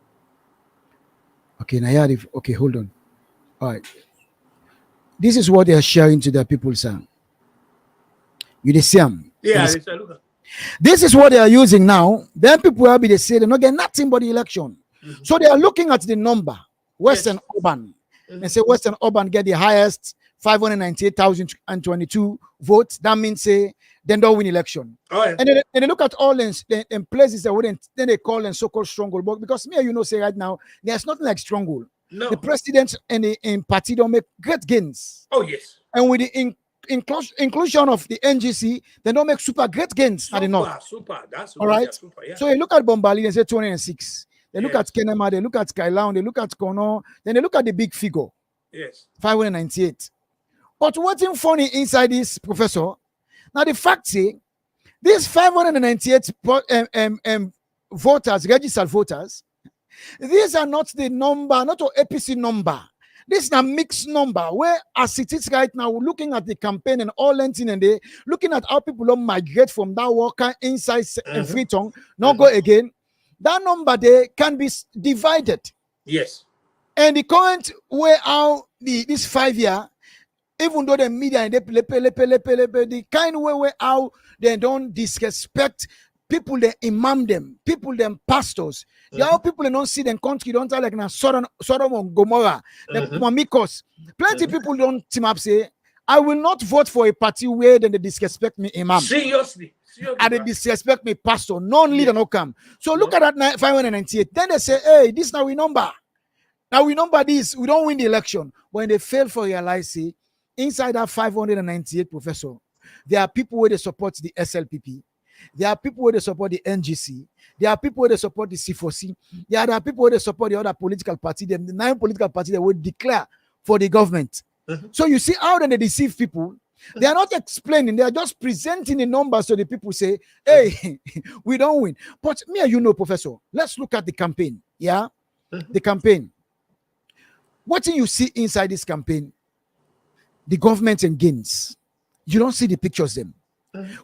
Okay, now okay, hold on. All right. This is what they are sharing to their people, sir. You see them? Yeah, this is what they are using now. Then people will be they say they're not getting nothing but the election. So they are looking at the number, Western Urban. And say Western Urban get the highest 598,022 votes. That means say they don't win election. Oh, yeah. And then they look at all in places that wouldn't, then they call them so-called stronghold. But because me, say right now, there's nothing like stronghold. No. The president and the in party don't make great gains. Oh, yes. And with the inclusion of the NGC, they don't make super great gains at the north. Super. That's all right. Super, yeah. So you look at Bombali, they say 206. They look Yes. at Kenema, they look at Skyline, they look at Kono, then they look at the big figure, Yes. 598. But what's funny inside this, Professor? Now the fact say these 598 voters, registered voters, these are not the number, not an APC number. This is a mixed number where, as it is right now, we're looking at the campaign and all lengthing and they looking at how people don't migrate from that worker inside Freetown, not go again. That number there can be divided. Yes. And the current way how this 5 year, even though the media and the kind of way how they don't disrespect people, they imam them, people, them pastors. The how people they don't see them country, don't tell like na Sodom and Gomorrah, the Mamikos. Plenty people don't team up say, I will not vote for a party where then they disrespect me imam. Seriously. And they disrespect me pastor. Non-leader no come. So look at that 598. Then they say, hey, this now we number. Now we number this. We don't win the election. When they fail for realize, see, inside that 598, Professor, there are people where they support the SLPP. There are people where they support the NGC. There are people where they support the C4C. There are people where they support the other political party. The 9 political parties that will declare for the government. So you see how then they deceive people. They are not explaining. They are just presenting the numbers so the people say, hey, we don't win. But me and you know, Professor, let's look at the campaign. Yeah? The campaign. What do you see inside this campaign? The government and gains. You don't see the pictures them.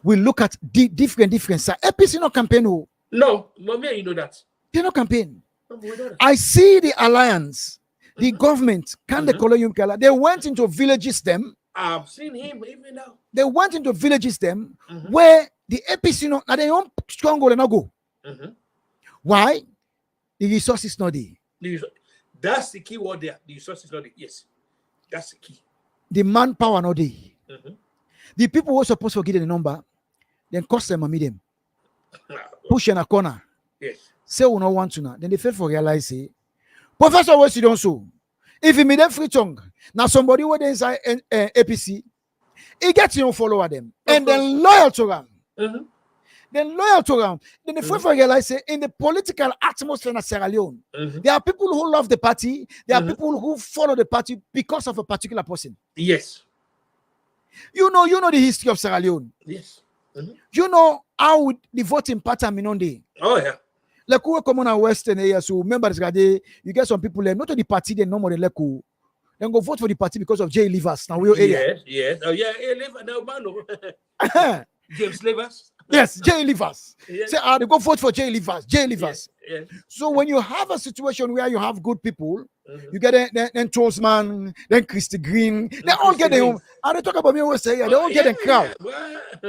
We look at the different sides. APC no campaign. Oh. No, Mommy, you know that. They no campaign. No, we know that. I see the alliance, the government, they went into villages them. I've seen him even now. They went into villages them where the APC now they don't stronghold and not go. Why? The resources not there. That's the key word there. The resources not there. Yes. That's the key. The manpower not there. The people who are supposed to get the number, then cost them and meet them. Push in a corner. Yes. Say we don't want to now. Then they fail for realize say, Professor, what you don't so? If you meet them free tongue, now somebody who is inside APC, he gets you follower them and then loyal to them. Then loyal to them. Then the fail for realize say in the political atmosphere in Sierra Leone, there are people who love the party, there are people who follow the party because of a particular person. Yes. You know the history of Sierra Leone. Yes. You know how the voting pattern in on day. Oh yeah. Like who come on a Western area, so remember this you get some people not to the party, they no more than then go vote for the party because of Jay Livers. Now we area. Yes. Oh yeah, Livers now man. James Livers. Yes, Jay Livers. Yes. Say, they go vote for Jay Livers. Jay Livers. Yes. So when you have a situation where you have good people, you get then Toastman, then Christy Green, they all get their own. And they talk about me always say, they all get a crowd.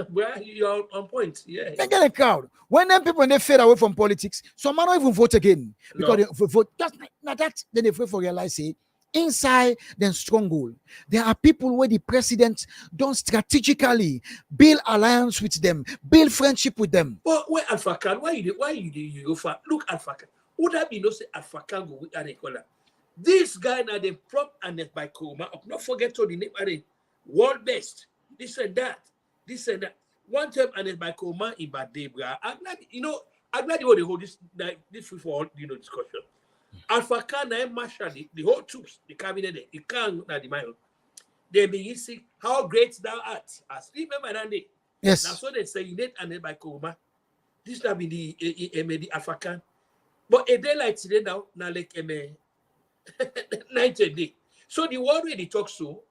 Well, you're on point. Yeah. They get a crowd. When them people when they fade away from politics, some man don't even vote again because they vote. Just not that. Then they for realize say inside the stronghold, there are people where the president don't strategically build alliance with them, build friendship with them. But where Alpha Khan? Why you go for? Look, Alpha Khan. Would that be no say Alpha Khan go with Adekola? This guy now they prop and by Coma. Not forget to the name of the world best. This and that. One time and by Coma in Badebra. I'm glad they hold this free for all discussion. Alpha Khan and Marshall, the whole troops, the cabinet, the Khan and the mile. They begin see how great thou art. As remember that day. Yes. Now so they say it and by Coma. This now be the Alpha Khan. But a day like today now like 90 day. So the word where they talk so,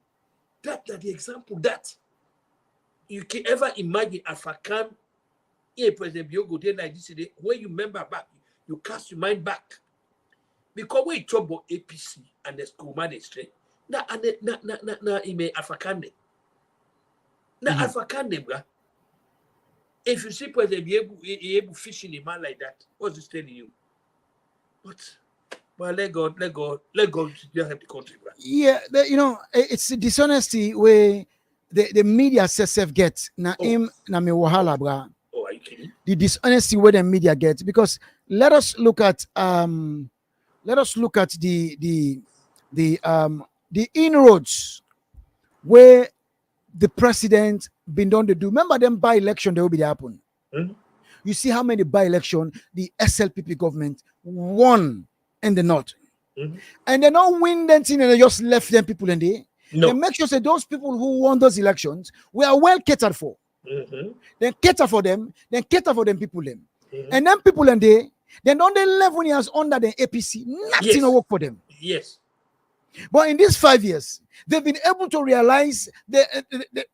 that the example that you can ever imagine Alpha Khan in President Biogo day like this today, when you remember back, you cast your mind back. Because when you talk about APC and the school management, na Alpha Khan. Alpha Khan, bruh. If you see President Biogo fishing a man like that, what's this telling you? But let God help the country, bro. Yeah, it's the dishonesty where the media self get na him na me wahala bra. Oh, are you kidding? The dishonesty where the media get, because let us look at the inroads where the president been done to do. Remember them by election they will be happen. Mhm. You see how many by election the SLPP government won in the north. Mhm. And they don't win that thing and they just left them people in there. No. They make sure that those people who won those elections were well catered for. Mhm. Then cater for them, then cater for them people them. Mhm. And then people in there, then don't they 11 years under the APC, nothing Yes. will work for them. Yes. But in these 5 years, they've been able to realize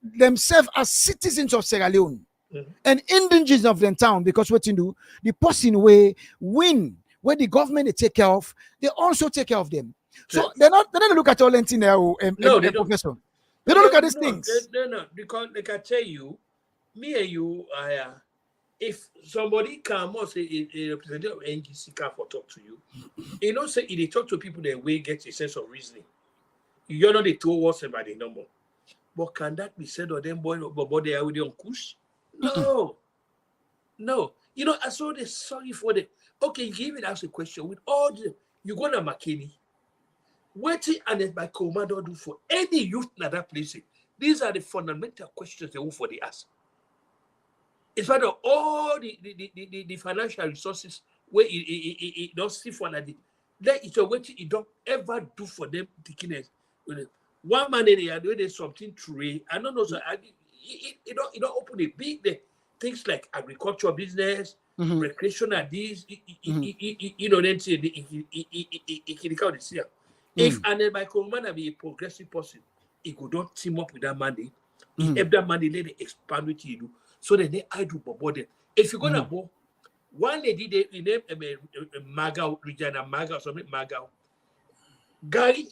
themselves as citizens of Sierra Leone Mhm. and indigenous of the town, because what you do, the person where win, where the government they take care of, they also take care of them. So Yes. they don't look at all anything there, No, they don't. professor. They don't look at these No, things. No, because like I tell you, me and you, if somebody come or say a representative of NGC come for talk to you, you know, say if they talk to people, they will get a sense of reasoning. You're not the two words about the number. But can that be said of them, boy, but they are with on kush? No. No. You know, I saw this sorry for them. Okay, you give me ask a question with all the you go to McKinney. What and my commander do for any youth in that place? These are the fundamental questions they want for the ask. In spite of all the financial resources where it don't see for that, then it's a way it don't ever do for them thickness. One man they are doing something true. I don't know, so it don't open a big things like agricultural business, recreational this, you know, then say it can count this year. If and my commander be a progressive person, he could not team up with that money. He help that money, let it expand with you. So then I do bother. If you go to go, one lady they name Maga, Regina Maga or something Maga. Gary,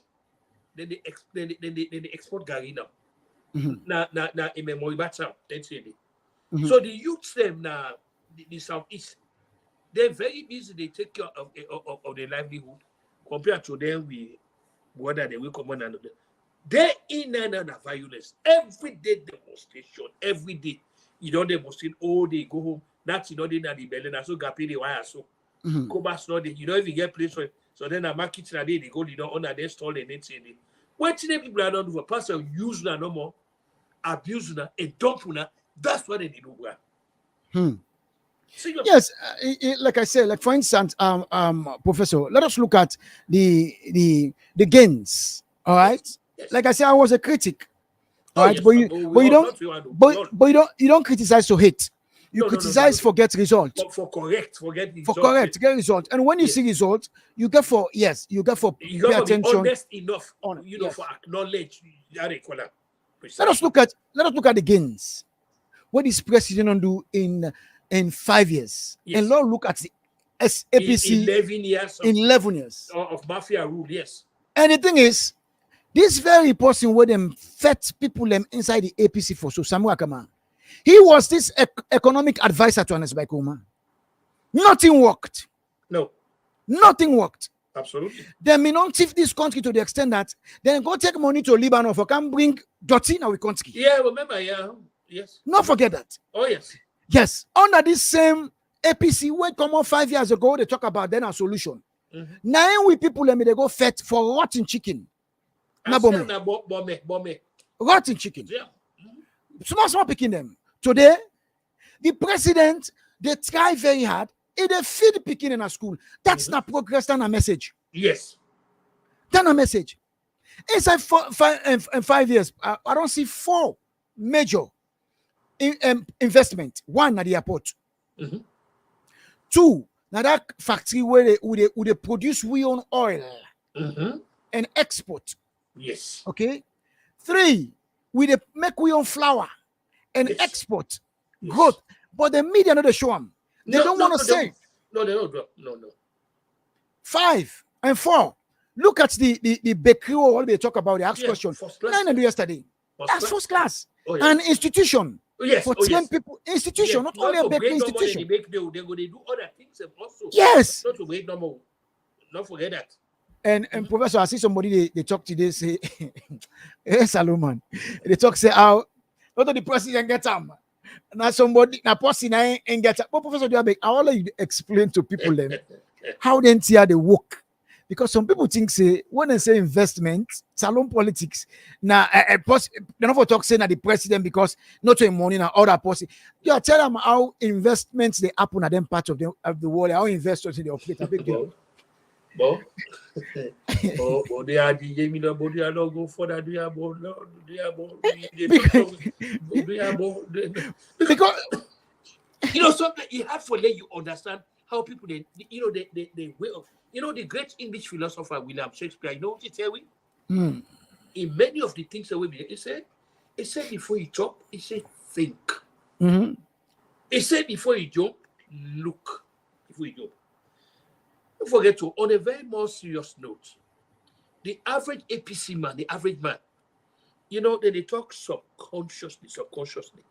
then they export Gary now. Now in memory battle, So the youths them now the southeast, they're very busy, they take care of their livelihood compared to them whether they will come on another. They're in and out of violence. Every day demonstration, every day. You don't demonstrate all day, go home. That's you know they not the belly, so gappy the wire so. Go back slowly. You know if you get place for it. So then a market na day they go, you know, on their stall and it's in it. What people are not do for person use na no more, abuse na and dump na, that's what they do. Yes, like I said, like for instance, Professor, let us look at the gains. All right, Yes. like I said, I was a critic. All right, Yes, but you don't criticize to hate. You criticize for get result. For correct, get result. And when you see result, you get for pay attention. Be honest enough, Yes. for acknowledge that. Let us look at the gains. What is president do in 5 years? Yes. And now look at the APC 11 years in 11 years. of mafia rule. Yes. And the thing is, this very person where them fed people them inside the APC for so Samuel Akama, he was this economic advisor to Ernest Bai Koroma. Nothing worked. No. Nothing worked. Absolutely. They may not thief this country to the extent that then go take money to Lebanon for can bring dirty in our country. Yeah, remember, yeah. Yes. Not forget that. Oh, yes. Yes. Under this same APC, when come on 5 years ago, they talk about then a solution. Now we people let me they go fed for rotten chicken. Bombe. Rotten chicken. Yeah. Small picking them. Today, the president, they try very hard. If they feed picking in a school, that's not progress, that's a message. Yes. That's a message. Inside 5 years, I don't see 4 major investment. 1 at the airport. 2, now that factory where they produce we own oil and export. Yes. Okay. 3, we make we own flour and export growth. But the media not show them. They don't want to say. No, they don't. No. 5 and 4. Look at the bakery or what they talk about. They ask question. 9 and yesterday. That's first class. Oh, yes. An institution. Yes. For 10 people. Institution, not only a bakery institution. They go do other things also. Yes. Not to wait no more. Don't forget that. And Professor, I see somebody they talk today say, hey Salomon, they talk say how not the president get them. Now somebody now person ain't get up. But Professor Duabe, I want you to explain to people them how they hear the work. Because some people think say when they say investment, salon politics. Now they don't for talk saying that the president because not to money now other person. You tell them how investments they happen at them part of the world, how investors they operate a big deal. But they are the Yemina, but they are not go for that. Because you know something you have to let you understand how people they way of the great English philosopher William Shakespeare. You know what he tell me? In many of the things that we he said before you talk, he said think. He said before you jump, look. Before you jump. Don't forget to, on a very more serious note, the average APC man, the average man, they talk subconsciously.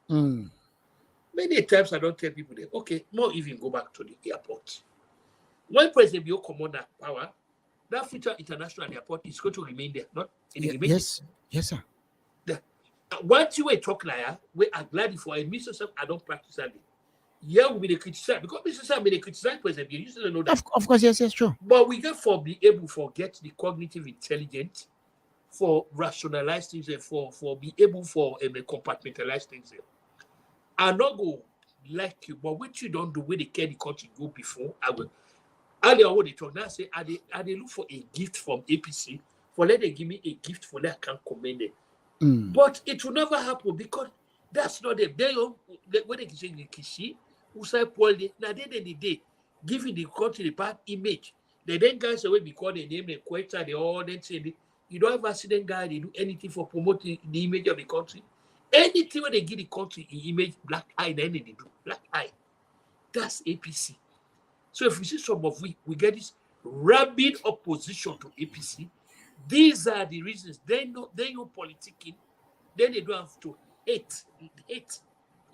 Many times I don't tell people that, okay, more even go back to the airport. When President Bio come on that power, that Future International Airport is going to remain there, not in the remaining. Yes, sir. Once you talk like that, we are glad for a Mr. I don't practice that. Yeah, we may criticize because Mr. Sam may criticize President Bio. You still know that. Of course, yes, sure. But we get for be able to get the cognitive intelligence for rationalize things and for be able for compartmentalize things. I not go like you, but what you don't do when they carry the country go before, I will. Earlier, what they talk now say, I they look for a gift from APC for let they give me a gift for that I can't commend it. But it will never happen because that's not them. When they say the Kishi, who say Paul, now they the day giving the country the bad image. They then guys away because they name the Quetta, they all then say you don't ever see them guys they do anything for promoting the image of the country. Anything when they give the country in image, black eye, then they do black eye. That's APC. So if we see some of we get this rabid opposition to APC, these are the reasons. They know politicking, then they don't have to hate.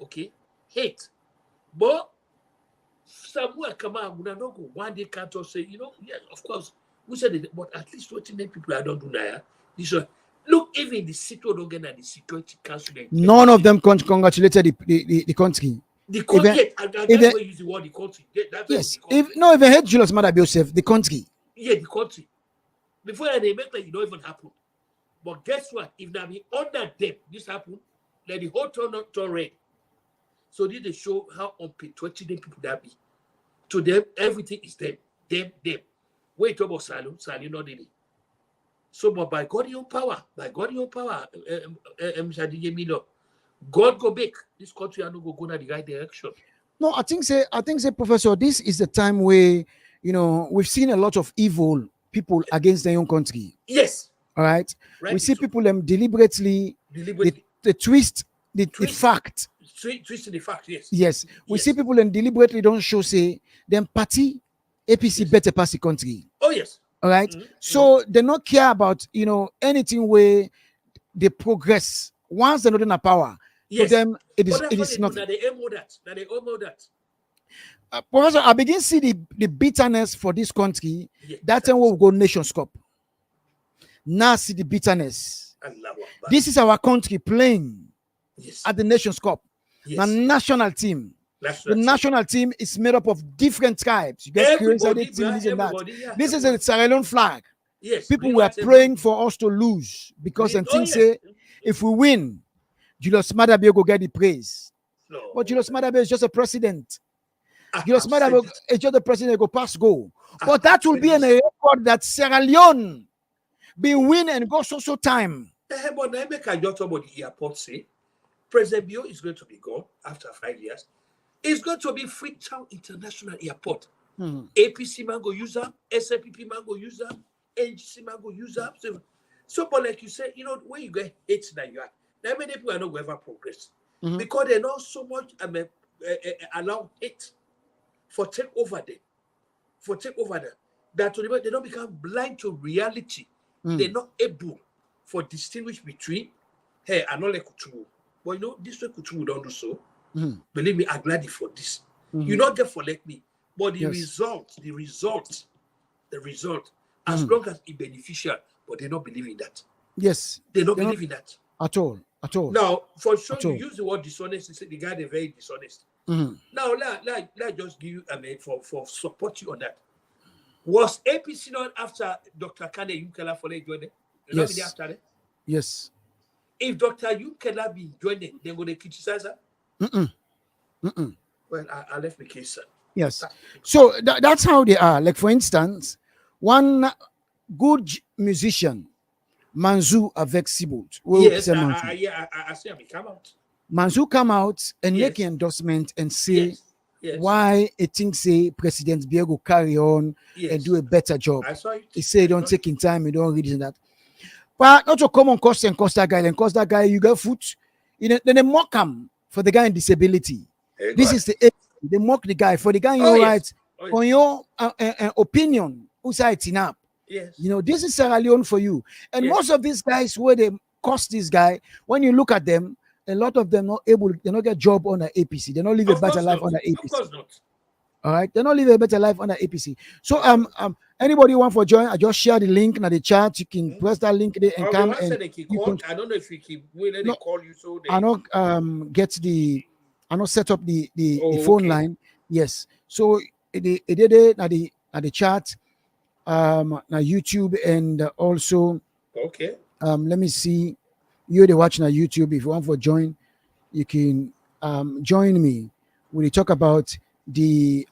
Okay? Hate. But somewhere come out, we not go one day can't say, yes, of course, we said it, but at least what people I don't do now. This one. Look, even the Organ and the Security Council. None of them congratulated the country. The country, that's why you use the word the country. Yes. If they hate Julius Maada Bio, the country. Yeah, the country. Before they make like it don't even happen. But guess what? If now be under them, this happen, then the whole turn red. So did they show how unpatriotic people that be? To them, everything is them. Wait about Salu not really. So, but by God's own power, God go make this country and go in the right direction. No, I think say, Professor, this is the time where we've seen a lot of evil people against their own country. Yes. All right. We see people deliberately they twist the fact. Twisting the fact, yes. Yes. We see people deliberately don't show say them party APC better pass the country. Oh yes. All right. So they not care about anything where they progress. Once they're not in a power, to them it is nothing. They aim that. Professor, I begin to see the bitterness for this country. That time we go Nations Cup. Now see the bitterness. This is our country playing at the Nations Cup. The national team. The national team is made up of different tribes. You get teams and that. This is a Sierra Leone flag. Yes. People were praying for us to lose because and things say if we win, Julius Maada Bio go get the praise. No. But Julius Maada Bio is just a president. Julius Maada Bio is just a president go pass go. But that will be a record that Sierra Leone be win and go so time. But I make a jot about the airport say President Bio is going to be gone after 5 years. It's going to be Freetown International Airport. APC man go use them, SLPP man go use them, NGC man go use them. So, but like you said, when you get hate that you are, now many people are not going to ever progress because they're not so much allow hate for take over them. That they don't become blind to reality. They're not able for distinguish between hey, I don't like Kutubu. But this way Kutubu don't do so. Believe me, I'm glad for this. You not get for like me, but the result, as long as it's beneficial, but they don't believe in that. Yes. They don't believe in that. At all. Now, for sure, At you all. use the word dishonest. You say the guy is very dishonest. Mhm. Now, let just give you, for support you on that. Was APC not after Dr. Kane Yukela for they joined it? Not Yes. after it. Yes. If Dr. Yukela be joined it, they're going to criticize her. Well, I left the case, sir. Yes. So that's how they are. Like, for instance, one good musician, Manzu avec Sibolt. Yes, I see him come out. Manzu come out and Yes. make an endorsement and say Yes. why he thinks say President Biya go carry on Yes. and do a better job. I saw it. He say don't take in time, you don't read it and that. But not to come on cost and cost that guy, and cost that guy, you get foot. Then they mock him for the guy in disability. This is they mock the guy for the guy in your rights, on your opinion, who side it up. Yes. You know, this is Sierra Leone for you. And Yes. most of these guys, where they cost this guy, when you look at them, a lot of them they not get job on the APC. They don't live a Of better course life not. on the Of APC. course not. All right, they don't live a better life on the APC. So anybody want for join? I just share the link in the chat. You can press that link there and come and you can, I don't know if we keep waiting No, they call you so they I not get the I not set up the Oh, phone okay. line. Yes. So it did it at the chat, now YouTube and also okay. let me see. You they watching on YouTube. If you want for join, you can join me. We talk about the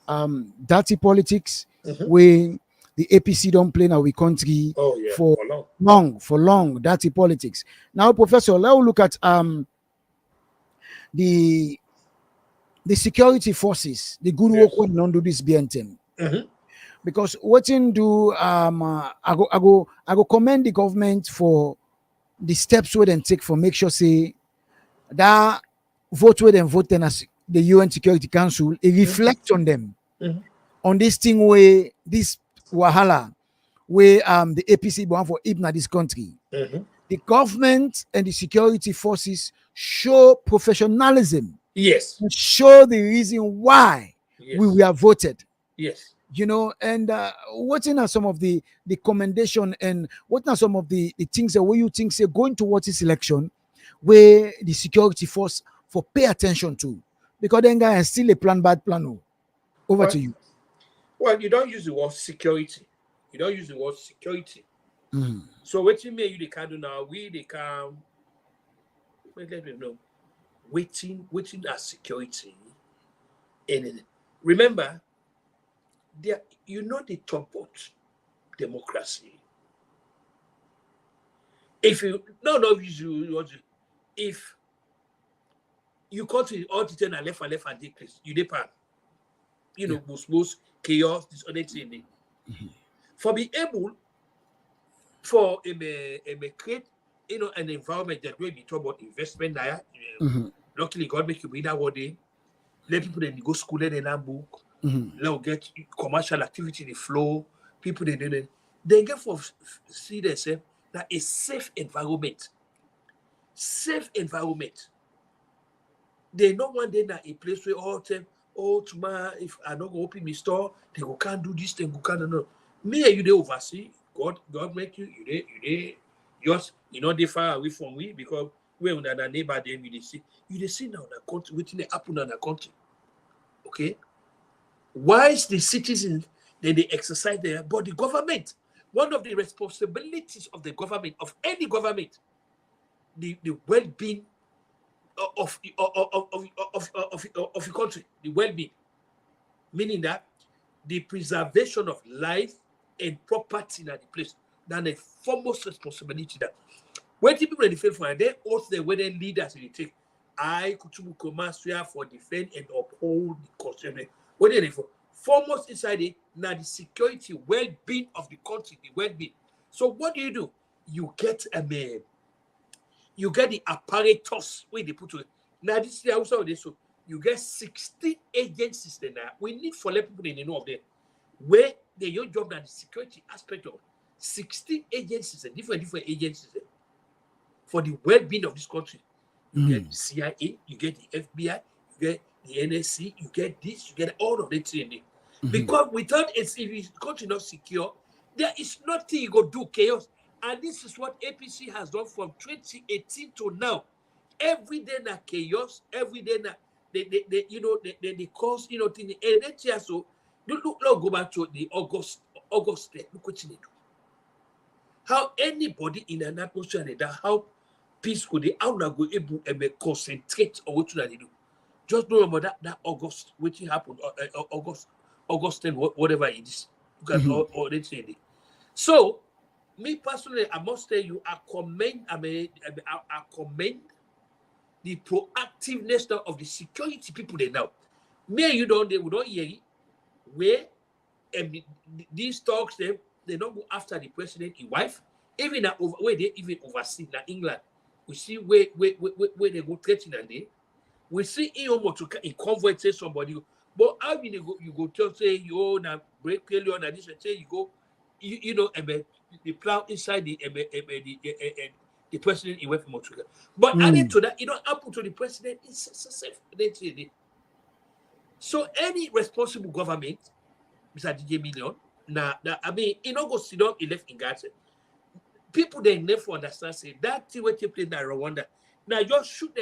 dirty politics where the APC don't play now we country Oh yeah. for long. long dirty politics. Now, Professor, let's look at the security forces, the good work when don't do this BNTM. Because what in do I go commend the government for the steps we then take for make sure say that vote where them vote as the UN Security Council, it reflect on them on this thing where this wahala where the APC want for Ibna this country. The government and the security forces show professionalism. Yes. And show the reason why we were voted. Yes. You know, and what are some of the commendation and what are some of the things that where you think say going towards this election where the security force for pay attention to, because then guy is still a bad plan. Over to you. Well, you don't use the word security. You don't use the word security. So what you mean you they can do now? We they can let them know. Waiting as security. And remember, there you know they talk about democracy. If you if you come to all the ten and left and decrease, you depart. You know, most chaos, dishonesty. For being able for create an environment that will be talk about investment there. Luckily, God make you be that one day. Let people then go school and learn book. Let get commercial activity the flow. People they get for see themselves that a safe environment. Safe environment. They not one day that a place where all them tomorrow if I don't go open my store, they go can't do this, they go can't no. Me and you they oversee. God make you just they far away from we because we are the neighbor then you see now the country waiting they happen on the country. Okay. Why is the citizens then they exercise there, but the government, one of the responsibilities of the government, of any government, the well-being of the country, the well-being, meaning that the preservation of life and property in the place, that's the foremost responsibility that when people in the field for they also the weather leaders in the take I Kutubu Komasria for defend and uphold the constitution. What are they for? Foremost inside it now the security, well-being of the country, the well-being. So what do? You get you get the apparatus where they put it. Now this is also this so you get 16 agencies there now. We need for let people in the know of them where your job and the security aspect of 16 agencies and different agencies for the well-being of this country. You get the CIA, you get the FBI, you get the NSC, you get this, you get all of it in there. Because without if the country not secure, There is nothing you go do, chaos. And this is what APC has done from 2018 to now. Every day na chaos, every day na they cause thing. And next year, so look, go back to the August, look what they do. How anybody in an atmosphere like that, how peace could they how na go able to concentrate on what they do. Just know about that August, which happened, August 10, whatever it is. Or let's say it. So, me personally, I must tell you, I commend the proactiveness now of the security people there now. Me and you don't hear it, where these talks they don't go after the president, his wife, even where they even oversee na England. We see where they go threatening and they. We see in convoy say somebody, but how you go tell say you na break failure and this and say you go the plow inside the president away from Motuka. But added to that, it don't happen to the president. It's safe. So any responsible government, Mr. DJ Million, it don't go sit down he left in Gaza. People they never understand say that thing what you play in Rwanda. Now just shoot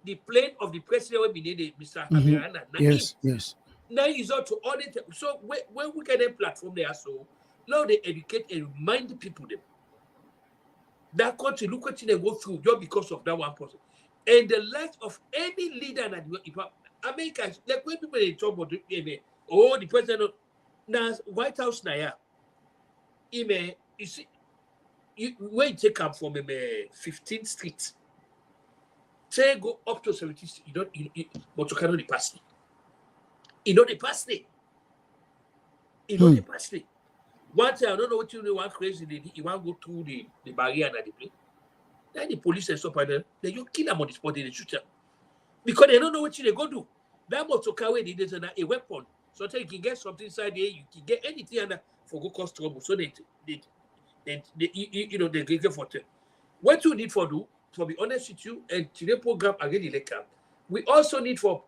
the plane of the president when we needed Mr. Hamerana. Yes. Now it's out to audit. So when we get a platform there, so now they educate and remind the people them. That country, look what they go through just because of that one person. And the life of any leader that America, like when people they talk about the president now White House now, you see, when you take up from 15th Street, say go up to 17th Street, but you cannot pass it. You know the pass it. The pass it. One time, I don't know what you want crazy lady, you want to go through the barrier and the place. Then the police and stuff like that, they just kill them on the spot, they shoot them. Because they don't know what they go do. That motor carry a weapon. So you can get something inside there, you can get anything under for go cause trouble. So they get for them. What you need for do, to be honest with you, and today program again the lecture, we also need for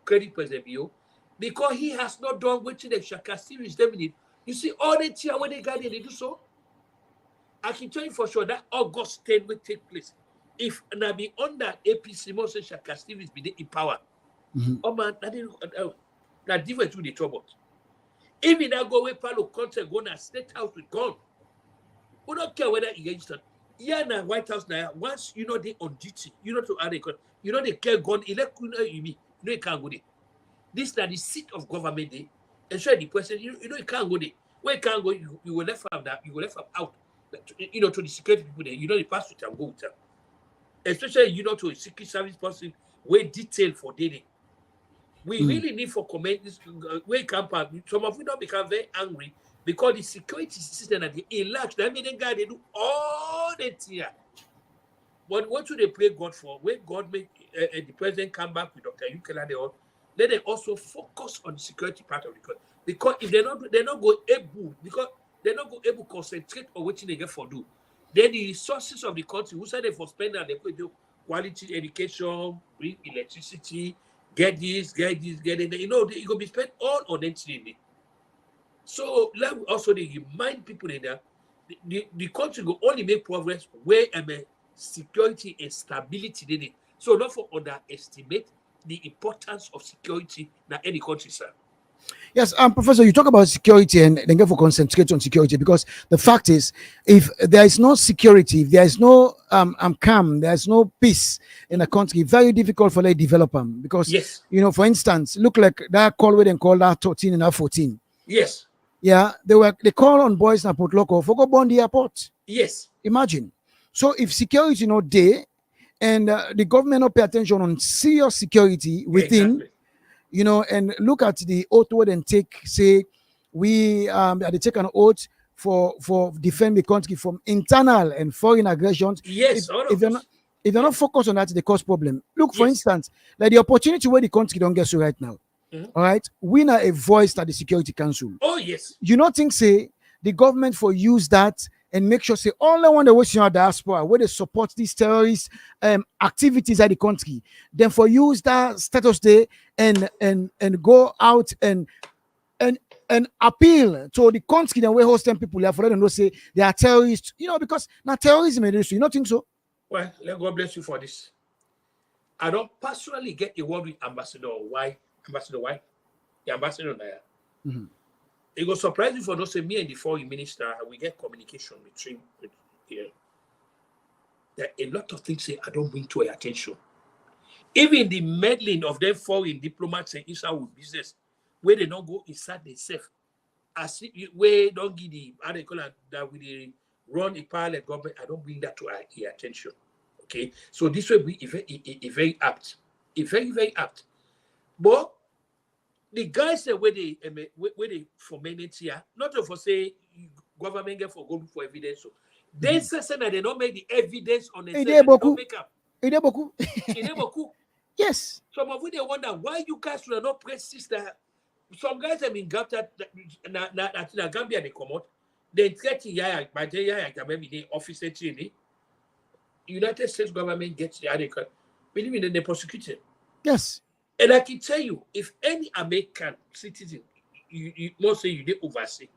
credit President Bio, because he has not done what the Shaka series them need. You see, all the time when they got there, they do so. I can tell you for sure that August 10 will take place. If Nabi under APC, Moses Shaka series be in power. Oh man, that different to the trouble. Even that go away, Palo Conte go na state house with gun. We don't care whether he gets that. Yeah, na White House now. Once they on duty, to add a they care gun. You can't go there. This is the seat of government there. And so the president, you can't go there. Where you can't go, you will left from that. You will left from out. To the security people there. The pass with and go with them. Especially to a secret service person, way detailed for daily. We really need for comment this way campaign. Some of you don't become very angry because the security system at the large, that means they do all the things. But what should they pray God for? When God make the president come back with Dr. Yukela, let them also focus on the security part of the country. Because if they're not go able to concentrate on what they get for do. Then the resources of the country, who said they for spending and they put quality education, bring electricity, get this, get it. They go be spent all on them. So let me also remind people in there, the country will only make progress where security and stability in it. So not for underestimate the importance of security in any country, sir. Yes, Professor, you talk about security and then go for concentrate on security, because the fact is, if there is no security, if there is no calm, there is no peace in a country, very difficult for the developer. Because, yes, for instance, look like that call where they call that 13 and that 14. Yes. Yeah, they call on boys in Port Loco for go burn the airport. Yes. Imagine. So if security not there, and the government not pay attention on serious security within, and look at the oath word and take, say, we they take an oath for defend the country from internal and foreign aggressions. Yes, if they're not focused on that, they cause problem. Look, for instance, like the opportunity where the country don't get so right now. All right, we now a voice at the Security Council. Oh yes. You not think say the government for use that and make sure say all the one that was in our diaspora where they support these terrorist activities at the country, then for use that status there and go out and and appeal to the country that we hosting people here for them to know say they are terrorists, because now terrorism in the industry, you don't think so? Well, let God bless you for this. I don't personally get a word with Ambassador Why, the ambassador there. Mhm. It was surprising for those say me and the foreign minister, we get communication between here. There are a lot of things say I don't bring to your attention. Even the meddling of them foreign diplomats and inside with business, where they don't go inside themselves. As we don't give the how they call it, that we run a parallel government, I don't bring that to our attention. Okay, so this will be very apt, very apt. But the guys say where they foment here, not for say government get for go look for evidence. So they say that they don't make the evidence on themselves. They don't make up. Yes. Some of you they wonder why you guys should not press sister. Some guys have been gapped at Gambia they come out. They threaten Yaya, by the Yaya maybe the officer training. United States government gets the article. Believe me, they prosecute him. Yes. And I can tell you, if any American citizen, you must say you did oversee,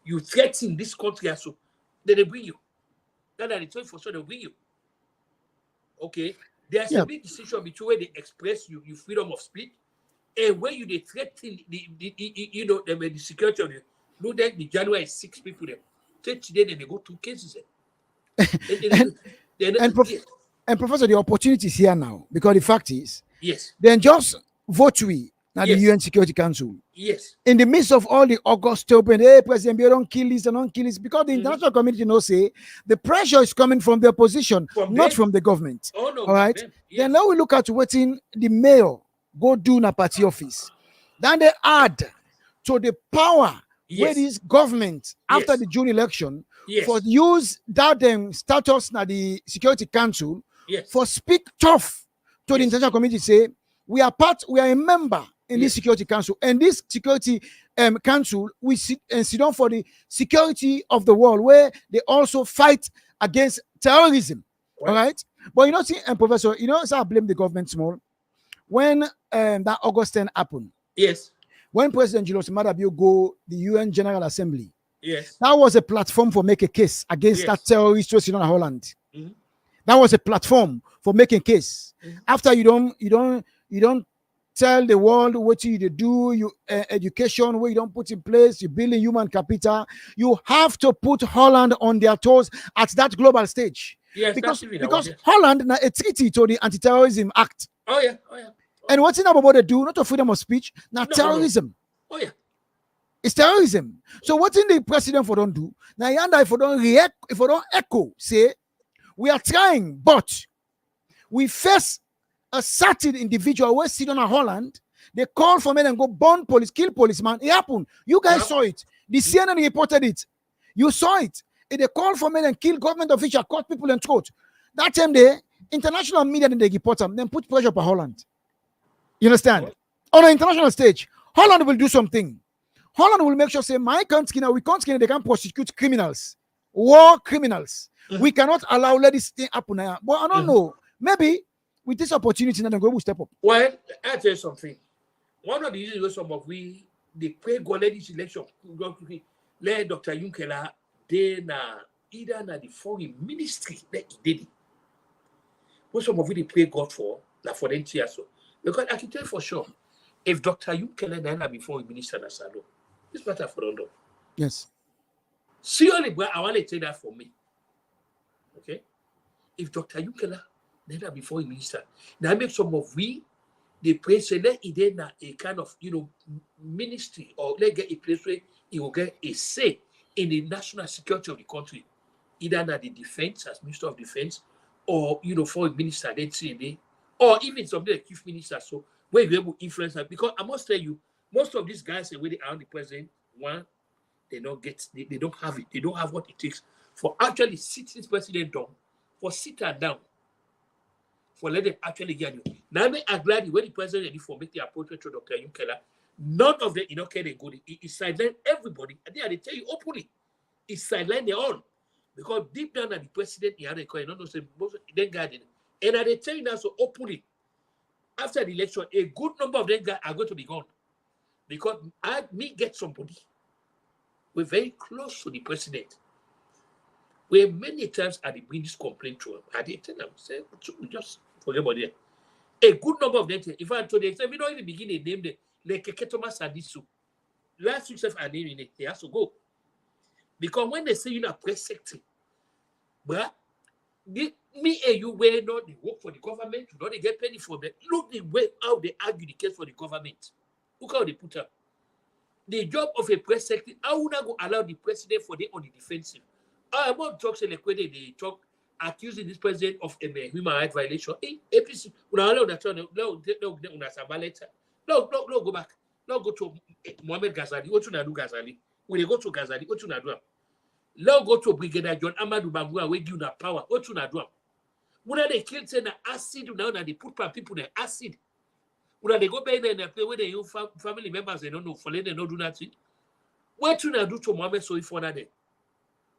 you threaten this country also, then they bring you. That are the 24 so they bring you. Okay? There's a big decision between where they express your freedom of speech and where you they threaten the security of the no then the January 6 people there. Today they go 2 cases. And Professor, the opportunity is here now because the fact is, yes, then just vote we now yes. the UN Security Council. Yes. In the midst of all the August open, hey, President, don't kill this and don't kill this, because the international community knows say the pressure is coming from the opposition, not from the government. Oh, no, all right. yes. Then now we look at waiting the mayor go do in a party office. Then they add to the power where this government after the June election for use that status now the Security Council for speak tough to the international community, say we are a member in this Security Council, and this Security Council we sit down for the security of the world, where they also fight against terrorism. All right, but see, and Professor, so I blame the government small when that August 10 happened. Yes. When President Julius Maada Bio go the UN General Assembly. Yes. That was a platform for make a case against that terrorist in Holland. Mm-hmm. That was a platform for making case. Mm-hmm. After you don't tell the world what you do, you education where you don't put in place, you building human capital, you have to put Holland on their toes at that global stage. Yes, because Holland na a treaty to the Anti-Terrorism Act. Oh yeah. And what's in about they do, not a freedom of speech, now terrorism. No. Oh yeah. It's terrorism. So what in the president for don't do? Now if we don't react, if we don't echo, say we are trying, but we face a certain individual who sit on a Holland, they call for men and go burn police, kill policeman. It happened. You guys saw it. The CNN reported it. You saw it. They call for men and kill government officials, cut people and throat. That time international media then they report them, then put pressure on Holland. You understand? What? On an international stage, Holland will do something. Holland will make sure say my country now, we can't they can prosecute criminals, war criminals. Mm-hmm. We cannot allow let this thing happen now. But I don't know. Maybe with this opportunity, now we step up. Well, I'll tell you something. One of the reasons some of they pray go let this election let Dr. Juncker then either na the foreign ministry that he did it. What some of they pray God for them so. Because I can tell you for sure, if Dr. Juncker then before minister na salo, this matter for London. Yes. Seriously, but I want to tell that for me. Okay? If Dr. Juncker then before minister, now make some of they pray say let he then a kind of ministry or let get a place where he will get a say in the national security of the country, either na the defense as Minister of Defense or foreign minister then say or even something like chief minister, so where you able to influence that. Because I must tell you, most of these guys where they are the president, one, they don't have it. They don't have what it takes for actually sit this president down, for sit her down, for let them actually get you. Now I'm glad when the president for make the approach to Dr. Juncker, none of them, care they go. He sideline everybody. I think they tell you openly. He sideline their own. Because deep down at the president, he had a coin, not say most of them guys. And they tell you now so openly, after the election, a good number of them guys are going to be gone. Because me get somebody We're very close to the president. Where many times I did bring this complaint to him. I did tell them, say, just forget about it. A good number of them, if I told them, we don't even begin to name them, like Keketoma Sadisu. Last week, I named it, he has to go. Because when they say you're not press secretary, but me and you were not they work for the government, you know they get penny for them. Look the way how they argue the case for the government. Look how they put up. The job of a press secretary, I would not go allow the president for them on the defensive. I'm not talking like when they talk accusing this president of a human rights violation. APC, no, go back. No, go to Mohamed Ghazali. What you do, Ghazali? When they go to Ghazali, what you do? Now go to Brigadier John Amadou Bambua, we give that power. What you do? When they kill the acid, now they put people in acid. When they go back there and play with the family members, they don't know, for they don't do nothing. What you do to Mohamed Sohi for that day?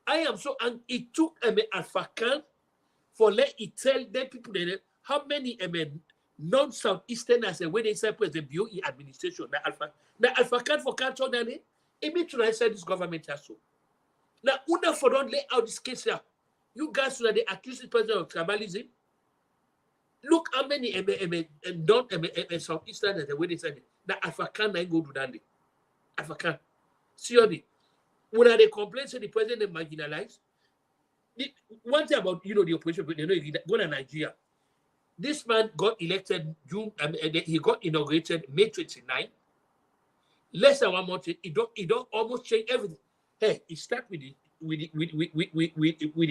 I am so, and it took Alpha Khan for let it tell them people how many non-Southeasterners when they separate the BOE administration. Now Alpha Khan for can't talk that it means to say this government has so. Now, Una for don't lay out this case here. You guys who are the accused president of tribalism. Look how many Southeasterners when they said it. Now Alpha Khan ain't go to that. Alpha Khan. Seriously. When they complain, say the president is marginalized. One thing about the opposition, they know go to Nigeria. This man got elected June. He got inaugurated May 29. Less than 1 month, he don't almost change everything. Hey, it starts with the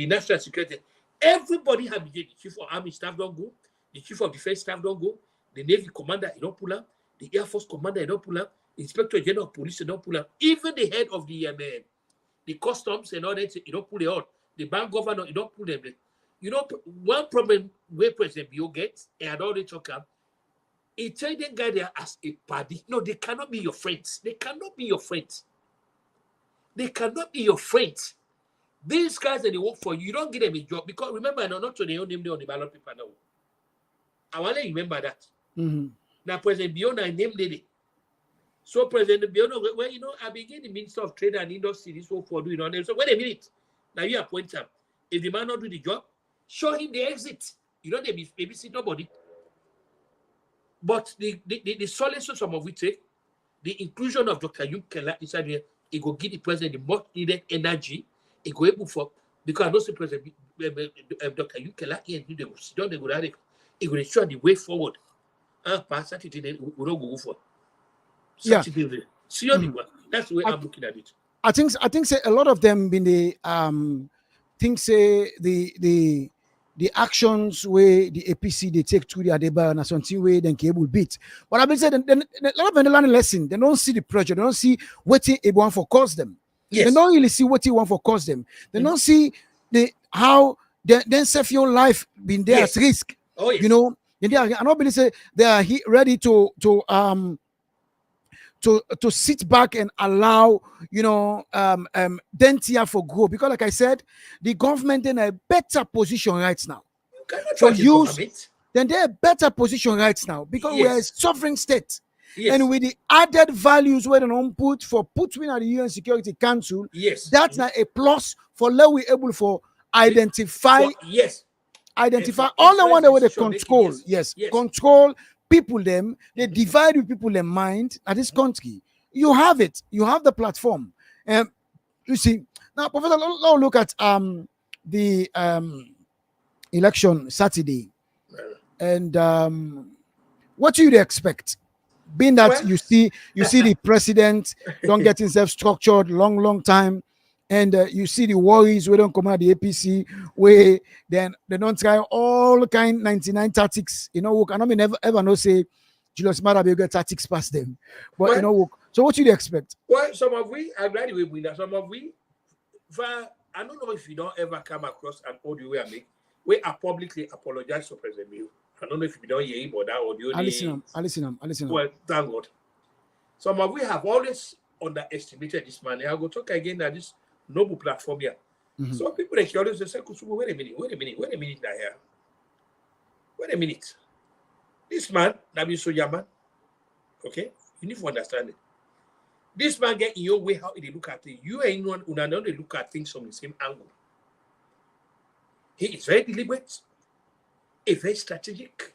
national security. Everybody have been the chief of army staff don't go, the chief of defense staff don't go, the navy commander he don't pull up, the air force commander he don't pull up, inspector general of police he don't pull up, even the head of the customs and all that he don't pull it out. The bank governor he don't pull them. One problem where President Bio gets, and I already talk about, he tell them guy there as a party. No, they cannot be your friends. They cannot be your friends. They cannot be your friends. These guys that they work for you don't give them a job because remember, not to their own name on the ballot paper now. I want to remember that. Mm-hmm. Now, President Biona, I named it. So, President Biona, well, I begin the Minister of Trade and Industry, this work for doing on them. So, wait a minute. Now, you appoint him. If the man not do the job, show him the exit. They babysit nobody. But the solution some of it, the inclusion of Dr. Yunkela inside here, it will give the president the much needed energy. It go able for because I know the president Dr. Yunkela here they go sit down, they go there. It will ensure the way forward. Pass that we don't go for. Yeah. Seriously, that's the way I'm looking at it. I think say a lot of them been the think say the actions where the APC they take to the Adeba and something way then cable beat. But I've been saying a lot of them learn a lesson. They don't see the pressure. They don't see what it want for cause them. Yes. They don't really see what it want for cause them. They don't see how then save your life been there at risk. Oh yes. I don't believe say they are ready to sit back and allow Dentia for growth because, like I said, the government in a better position right now. For use, then they're a better position right now because we are a sovereign state. Yes. And with the added values where they don't put within the UN Security Council, that's not a plus for let we able for identify all the one that way they control. Yes. Control people them, they divide with people in mind at this country. You have it. You have the platform. You see, now, Professor, let's look at the election Saturday. And what do you expect? Being that you see the president don't get himself structured long time, and you see the worries we don't come out the APC where then they don't try all kind 99 tactics. We cannot never ever know say Julius Maada will get tactics past them. But so what do you expect? Well, some of we are glad we win. Some of we I don't know if you don't ever come across an audio I make where I publicly apologize to President Bill. I don't know if you don't hear about that audio. I listen. Well, thank God. Some of we have always underestimated this man. I'll go talk again at this noble platform here. Mm-hmm. So people like you always say, wait a minute now here. Wait a minute. This man, Nabi Sojaman, okay, you need to understand it. This man get in your way how they look at it. You ain't one who don't look at things from the same angle. He is very deliberate, very strategic.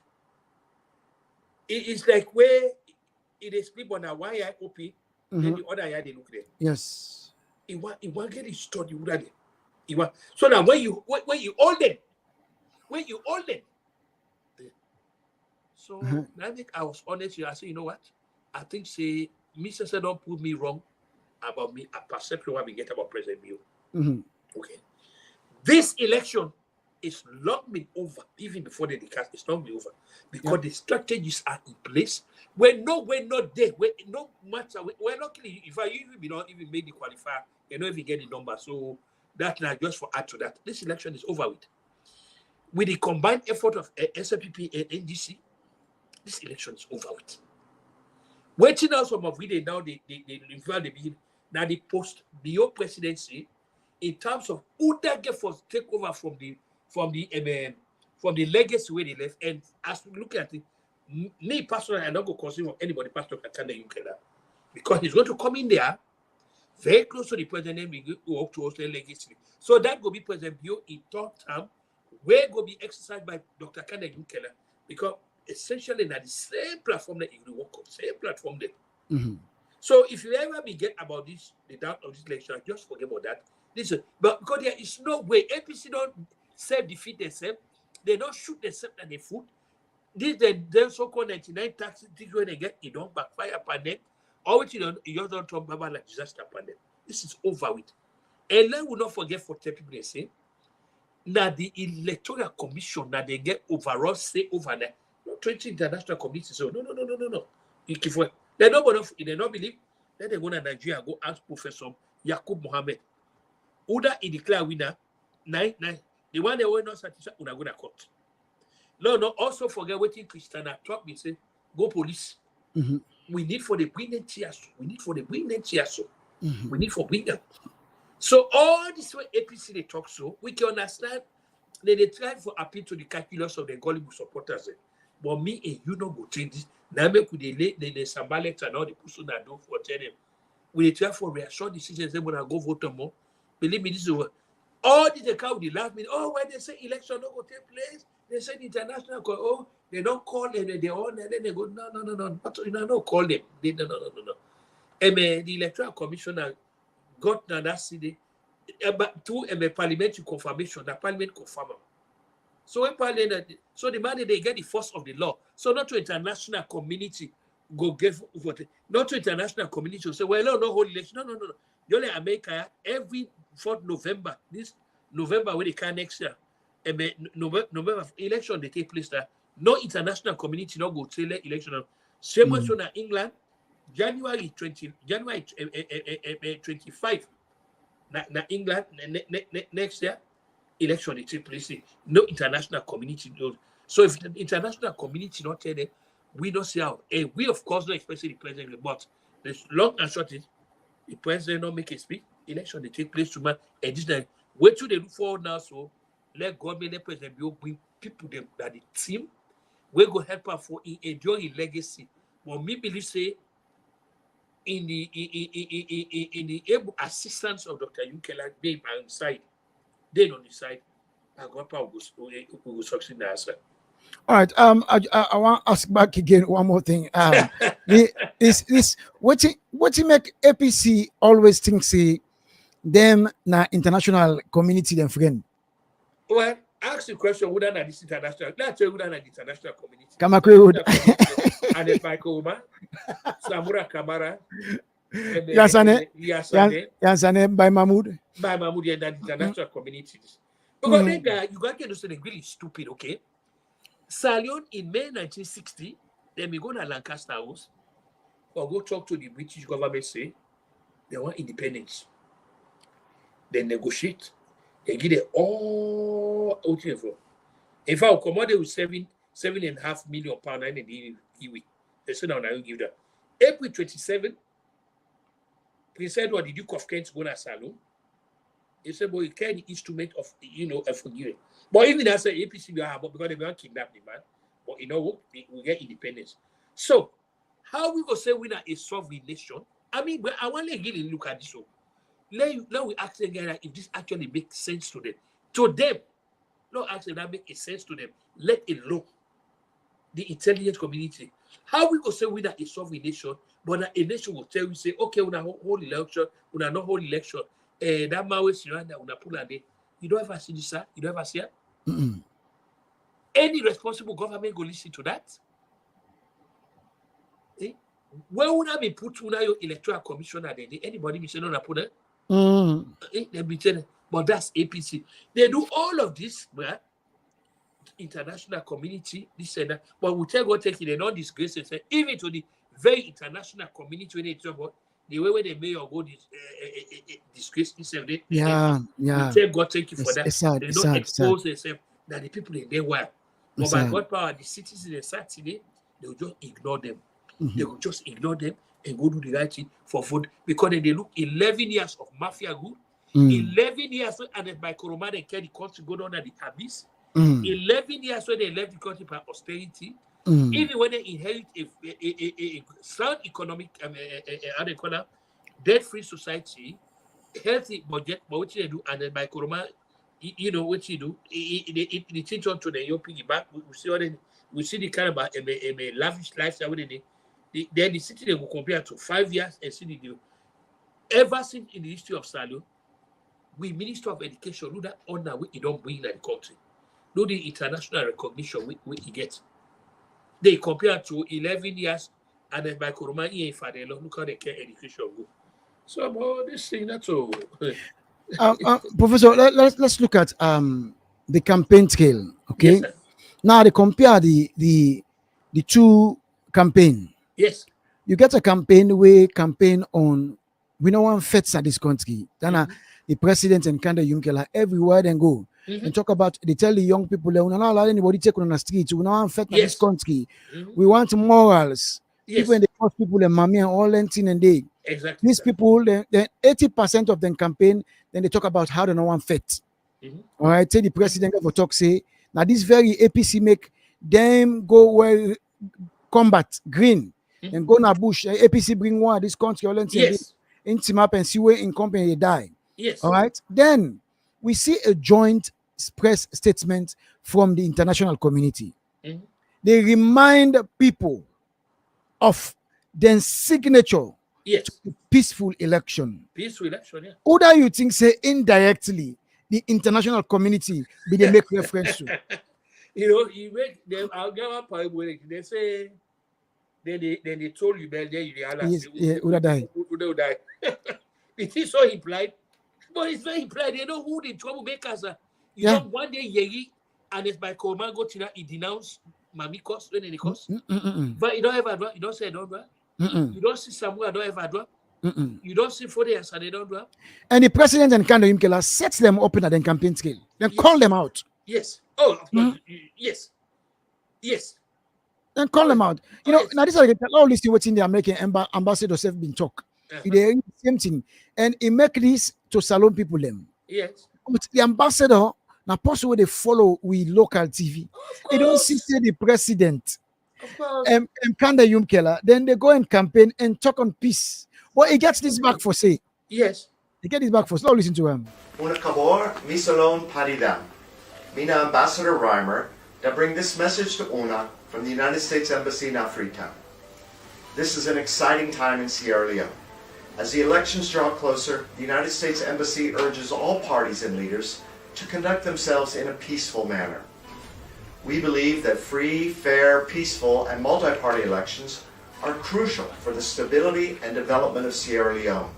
It is like where it is sleep on a one eye open, then the other eye they look there. Yes. It want get it stored, you would have. So now when you hold them, so I think I was honest. I said, you know what? I think say Mr. said don't prove me wrong about me a perception what we get about President Bio. Okay. This election is long been over, even before the cast, it's not been over. Because the strategies are in place. We're not there. No matter we're not killing. If I even not even made the qualifier, you know if you get the number. So that's not just for add to that. This election is over with. With the combined effort of SLPP and NDC, this election is over with. Waiting out some of it now they now the post Bio presidency in terms of who that get for take over from the legacy where they left. And as we look at it, me personally, I don't go consider anybody Pastor Kanda Yunkela because he's going to come in there very close to the president. We go up to us the legacy. So that will be President Bio in third term, where will be exercised by Dr. Kanda Yunkela because essentially not the same platform that you will work on, same platform there. So if you ever be get about this, the doubt of this election, just forget about that. Listen, but because there is no way APC don't self-defeat themselves, they don't shoot themselves at the foot. This the so-called 99 taxes, this when they get it don't backfire upon them, or which you just don't talk about like disaster upon them. This is over with. And then we not forget for 10 people they say, now the electoral commission that they get overall say over there. 20 international communities. So no. They don't believe. Then they go to Nigeria and go ask Professor Yakub Mohammed. Uda he declare winner 9. The one they were not satisfied, una go to court. No. Also forget what Christiana talk me say. Go police. We need for the brilliant TSO. We need for bring them. So all this way APC they talk so we can understand. They try for appeal to the calculus of the gullible supporters. But me and you don't go change this. Now make we the Sambalek and all the person that do for tell them. We try for reassure decisions. They wanna go vote more. Believe me, this is over. All these account the last minute. Oh, when they say election don't go take place, they say the international call. Oh, they don't call them. They own and then they go no. But you know, don't call them. They no. And the electoral commissioner got that city, but to a parliamentary confirmation. The parliament confirm. So when parliament, so the man they get the force of the law. So not to international community go give vote. Not to international community say, well, no whole election. No. You only America every 4th November. This November when they can next year. November election they take place there. No international community not go tell election. Same way in England, January 25. Na England next year. Election they take place. No international community knows. So if the international community not tell them, we don't see how. And we of course not especially the president, but the long and short is the president not make a speech. Election they take place tomorrow. And this night, wait till they look forward now. So let government, let president bring people them that the team will go help her for enduring legacy. But me believe say in the able assistance of Dr. Yunkela, they by on side. They don't decide. Our grandpa will succeed in the answer. All right. I want to ask back again one more thing. This what you make APC always think say them na international community them friend. Well, ask the question whether na this international. Let's say whether na the international community. Kamakwe Road. And the Michael Uma, Samura Kamara, Yansane by Mahmoud. By Mahmoud and the international communities. Because then you got to get something really stupid, okay? Salion in May 1960, then we go to Lancaster House or go talk to the British government, say they want independence. They negotiate. They give it all out here for. In fact, come out with £7.5 million and they said, now you give that. April 27, Prince Edward, the Duke of Kent, go to Salon. He said, "Boy, you carry the instrument of, forgiving." But even as APC, we have because they want to kidnap the man. But we get independence. So, how we go say we are a sovereign nation I mean, but I want to again look at this one. Let we ask again if this actually makes sense to them. To them, not actually that make a sense to them. Let alone the intelligence community. How we go say we that a sovereign nation, but a nation will tell you, say, okay, we hold election, we not hold election. That man was surrounded, we pull a day. You don't ever see this, sir? You don't ever see it? Any responsible government go listen to that? Where would I be put to your electoral commissioner? Anybody be saying no, put it? They be telling, but that's APC. They do all of this, but international community, this and that. But we tell God take it, they don't disgrace it. Even to the very international community when they talk about the way where they may or go disgrace themselves. We tell God thank you for that. They don't expose themselves that the people in their world. But by God power, the citizens in Saturday, they will just ignore them. They will just ignore them and go do the right thing for food because they look 11 years of mafia good, 11 years and by Koroma they carry the country go down at the abyss, 11 years when they left the country by austerity, even when they inherit a sound economic, how they call that, debt-free society, healthy budget, but what they do, and then by Koroma, you know what you do, they change on to the young piggy back. We see the kind of a lavish lifestyle with it. Then the city they will compare to 5 years and see the deal. Ever since in the history of Salo, we Minister of Education, look that honor we don't bring in the country. Look the international recognition we get. They compare to 11 years and then by Koroma look how they care education go. So about this thing, that's all. Professor, let's look at the campaign scale. Okay. Yes, now they compare the two campaigns. Yes. You get a campaign where campaign on we no one fits at this country. Then the president and Kanda Yunkela everywhere they go and talk about. They tell the young people they will not allow anybody take on the streets. We no one fit at this country. We want morals. Yes. Even the first people and mommy and all that thing and they. Exactly. These people, then 80% of them campaign. Then they talk about how they no one fit. All right. Say the president for talk say now this very APC make them go where combat green. And go na bush. APC bring one this country all in team up and see where in company they die. Yes. All right. Then we see a joint press statement from the international community. They remind people of their signature Yes. to peaceful election. Peaceful election, yeah. Who do you think say indirectly the international community be they make reference to? You know, you make them. I'll get one point. They say. Then they told you that you realize would die. Would die. It is so implied, but it's very implied. They know who the troublemakers are. You know, one day Yeri and it's by Koroma go to that he denounced Mami Kos when he cost. But you don't ever do. You don't say don't do. You don't see Samuel don't ever do. You don't see Fodes and they don't do. And the president and Kanda Yumkela sets them up in at the campaign scale. Then call them out. Yes. Oh, of course. Yes. Yes. And call them out. You know, now this is all this what in the American ambassadors have been talk. They the same thing. And it make this to Salon people them. Yes. But the ambassador, now possible they follow with local TV. They don't see the president. Of course. And Kanda Yumkela, then they go and campaign and talk on peace. Well, he gets this back for say. Yes. He get this back for. So listen to him. Una kabor, misalon padidam. Mina Ambassador Reimer, that bring this message to Una from the United States Embassy in Freetown. This is an exciting time in Sierra Leone. As the elections draw closer, the United States Embassy urges all parties and leaders to conduct themselves in a peaceful manner. We believe that free, fair, peaceful, and multi-party elections are crucial for the stability and development of Sierra Leone.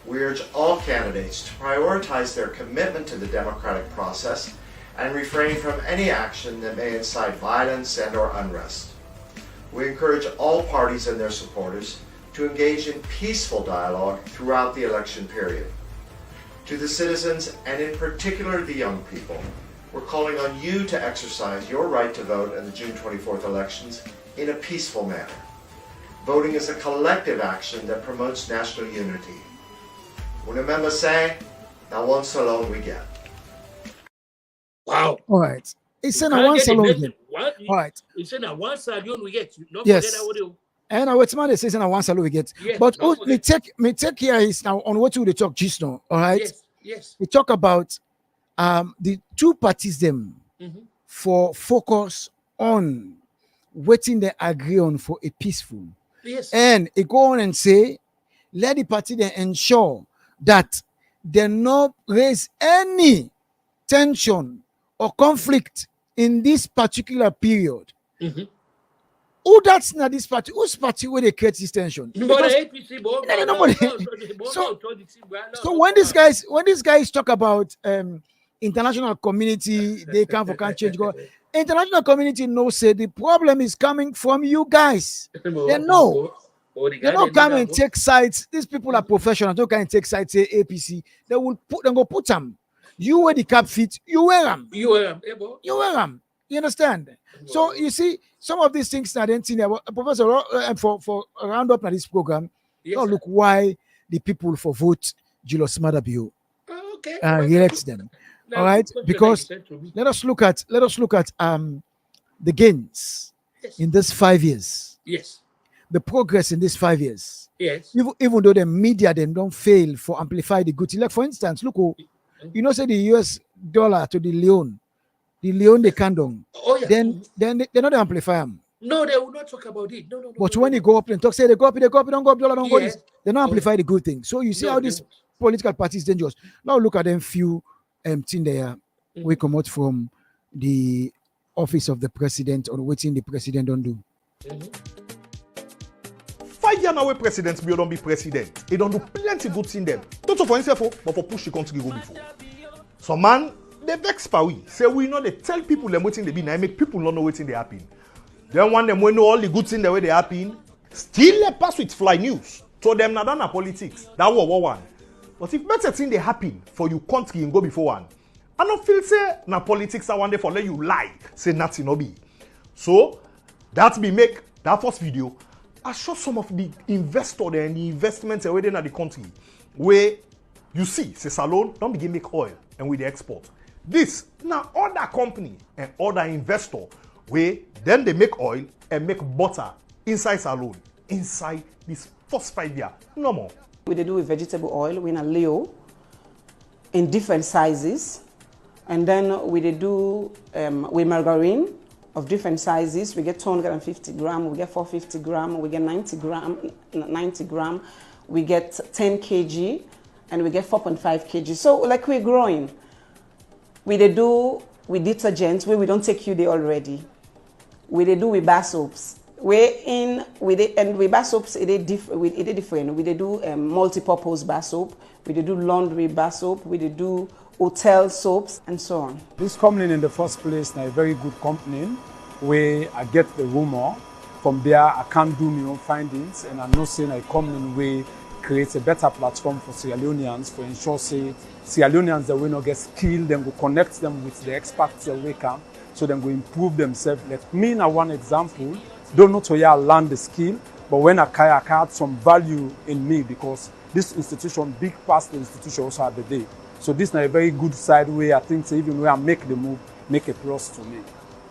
We urge all candidates to prioritize their commitment to the democratic process and refrain from any action that may incite violence and/or unrest. We encourage all parties and their supporters to engage in peaceful dialogue throughout the election period. To the citizens, and in particular the young people, we're calling on you to exercise your right to vote in the June 24th elections in a peaceful manner. Voting is a collective action that promotes national unity. When a member say, now once alone we get. Wow. All right. It's in a one salon. All right. It's in a one salon we get. Not Yes. forget And our man is saying, "I want salute we get." Yes, But don't me forget. take here is now on what we talk just now. All right, Yes, yes. we talk about the two parties them Mhm. for focus on waiting they agree on for a peaceful. Yes. And it go on and say, let the party then ensure that they not raise any tension or conflict in this particular period. Mhm. Who that's not this party? Whose party where they create this tension? But Because the APC, so when these guys talk about international community, they can't change. International community knows say the problem is coming from you guys. They know. They don't come and take sides. These people are professionals. Don't come and take sides. Say APC. They will put them. You wear the cap fit. You wear them. You wear them. You understand? So you see, some of these things that didn't see there. Professor, for a roundup of this program, now look why the people for vote Julius Madabio and re-elect them. All right, because let us look at the gains in this 5 years. Yes. The progress in these 5 years. Yes. Even though the media them don't fail for amplify the good thing. Like for instance, look, say the US dollar to the Leon they can't down. Oh yeah. Then they not amplify them. No, they will not talk about it. No. But when they go up and talk, say they go up, don't go up, dollar don't go this. They don't amplify the good thing. So you see how this political party is dangerous. Now look at them few thing there. We come out from the office of the president on waiting the president don't do. 5 years now, president don't be president. He don't do plenty good thing them. Not so for himself, but for push the country go before. So man, they vex pa we. Say we know they tell people them waiting they be now make people not know waiting they happen. Then one them we know all the good things the way they happen. Still they pass with fly news. So them not done politics. That was one. But if better thing they happen for you country and go before one, I don't feel say na politics I one day for let you lie. Say nothing no be. So that be make that first video. I show some of the investors and the investments away in the country where you see, say Salone don't begin make oil and with the export. This now other company and other investor where then they make oil and make butter inside Salone inside this first 5 years. No more. We do with vegetable oil, we in a Leo in different sizes, and then we do with margarine of different sizes. We get 250 gram, we get 450 gram, we get 90 gram, we get 10 kg, and we get 4.5 kg. So like we're growing. We do with detergents where we don't take you there already. We do with bar soaps. And with bar soaps it is different. We do multi-purpose bar soap. We do laundry bar soap. We do hotel soaps and so on. This company in the first place now a very good company where I get the rumor. From there I can't do my own findings and I'm not saying a company where creates a better platform for Sierra Leoneans for ensure say Sierra Leoneans that will not get skilled, then go connect them with the experts that we can so then go improve themselves. Let me now one example. Don't know to learn the skill, but when I had some value in me because this institution, big past the institution also had the day. So this is a very good side way I think so even where I make the move, make a plus to me.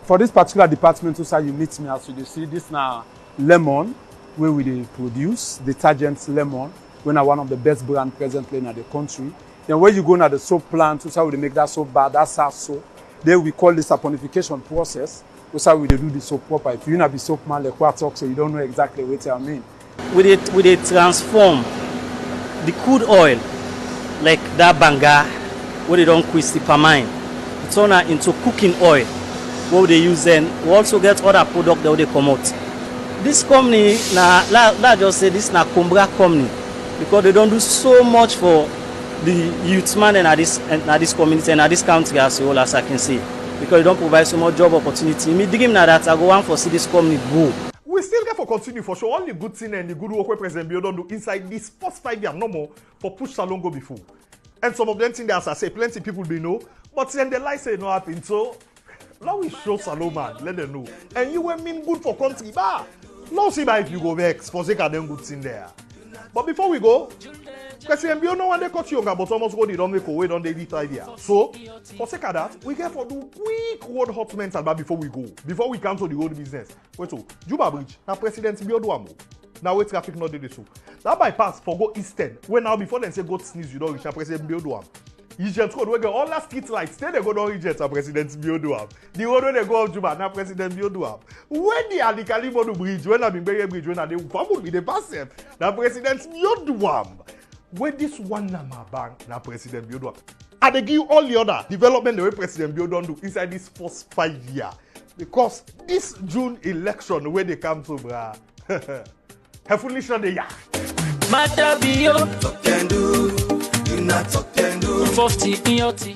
For this particular department also you meet me as you see this now lemon where we produce detergents lemon when are one of the best brand presently in the country. Then when you go to the soap plant, also we make that soap bad, that's our soap. Then we call this saponification process. That's how we do the soap proper. If you not be soap man like what talk, so you don't know exactly what I mean. We transform the crude oil, like that banga, where they don't twist the palmine. It's turn it into cooking oil, what they use then. We also get other products that they come out. This company, let's just say this is a Combra company, because they don't do so much for the youth man and at this community and at this country as well as I can see. Because you don't provide so much job opportunity. Me dig him now that I go on for see this company grow. We still get for continue for sure. All the good thing and the good work we President Bio don't do inside this first 5 years no more for push Salone go before. And some of them things as I say, plenty people they know, but then the lie say no happen. So now we show Salone man, let them know. And you will mean good for country, bah. Now see if you go vex for sake of them good thing there. But before we go, President Bio no one they cut you but almost go they don't make away don't they retire there. So for sake of that, we get for do quick road hot mental before we go. Before we come to the road business. Wait so Juba Bridge, now President Bio do amo. Now wait traffic not dey so. That bypass for go eastern. When now before they say go sneeze, you don't reach President Bio do am. Regent Road, we get all that street lights. Then they go down Regent and President Bio do am. The road where they go up Juba, now President Bio do am. When the Alikali Modu Bridge, when I been Bridge, when they come with the pass them, now President Bio do am. When this one number bank, now President Bio do am. And they give you all the other development the way President Bio don't do inside this first 5 years. Because this June election, where they come to, brah, hopefully not the year. Matter Bio, talk and do, you not talk and do. 50 in your tea.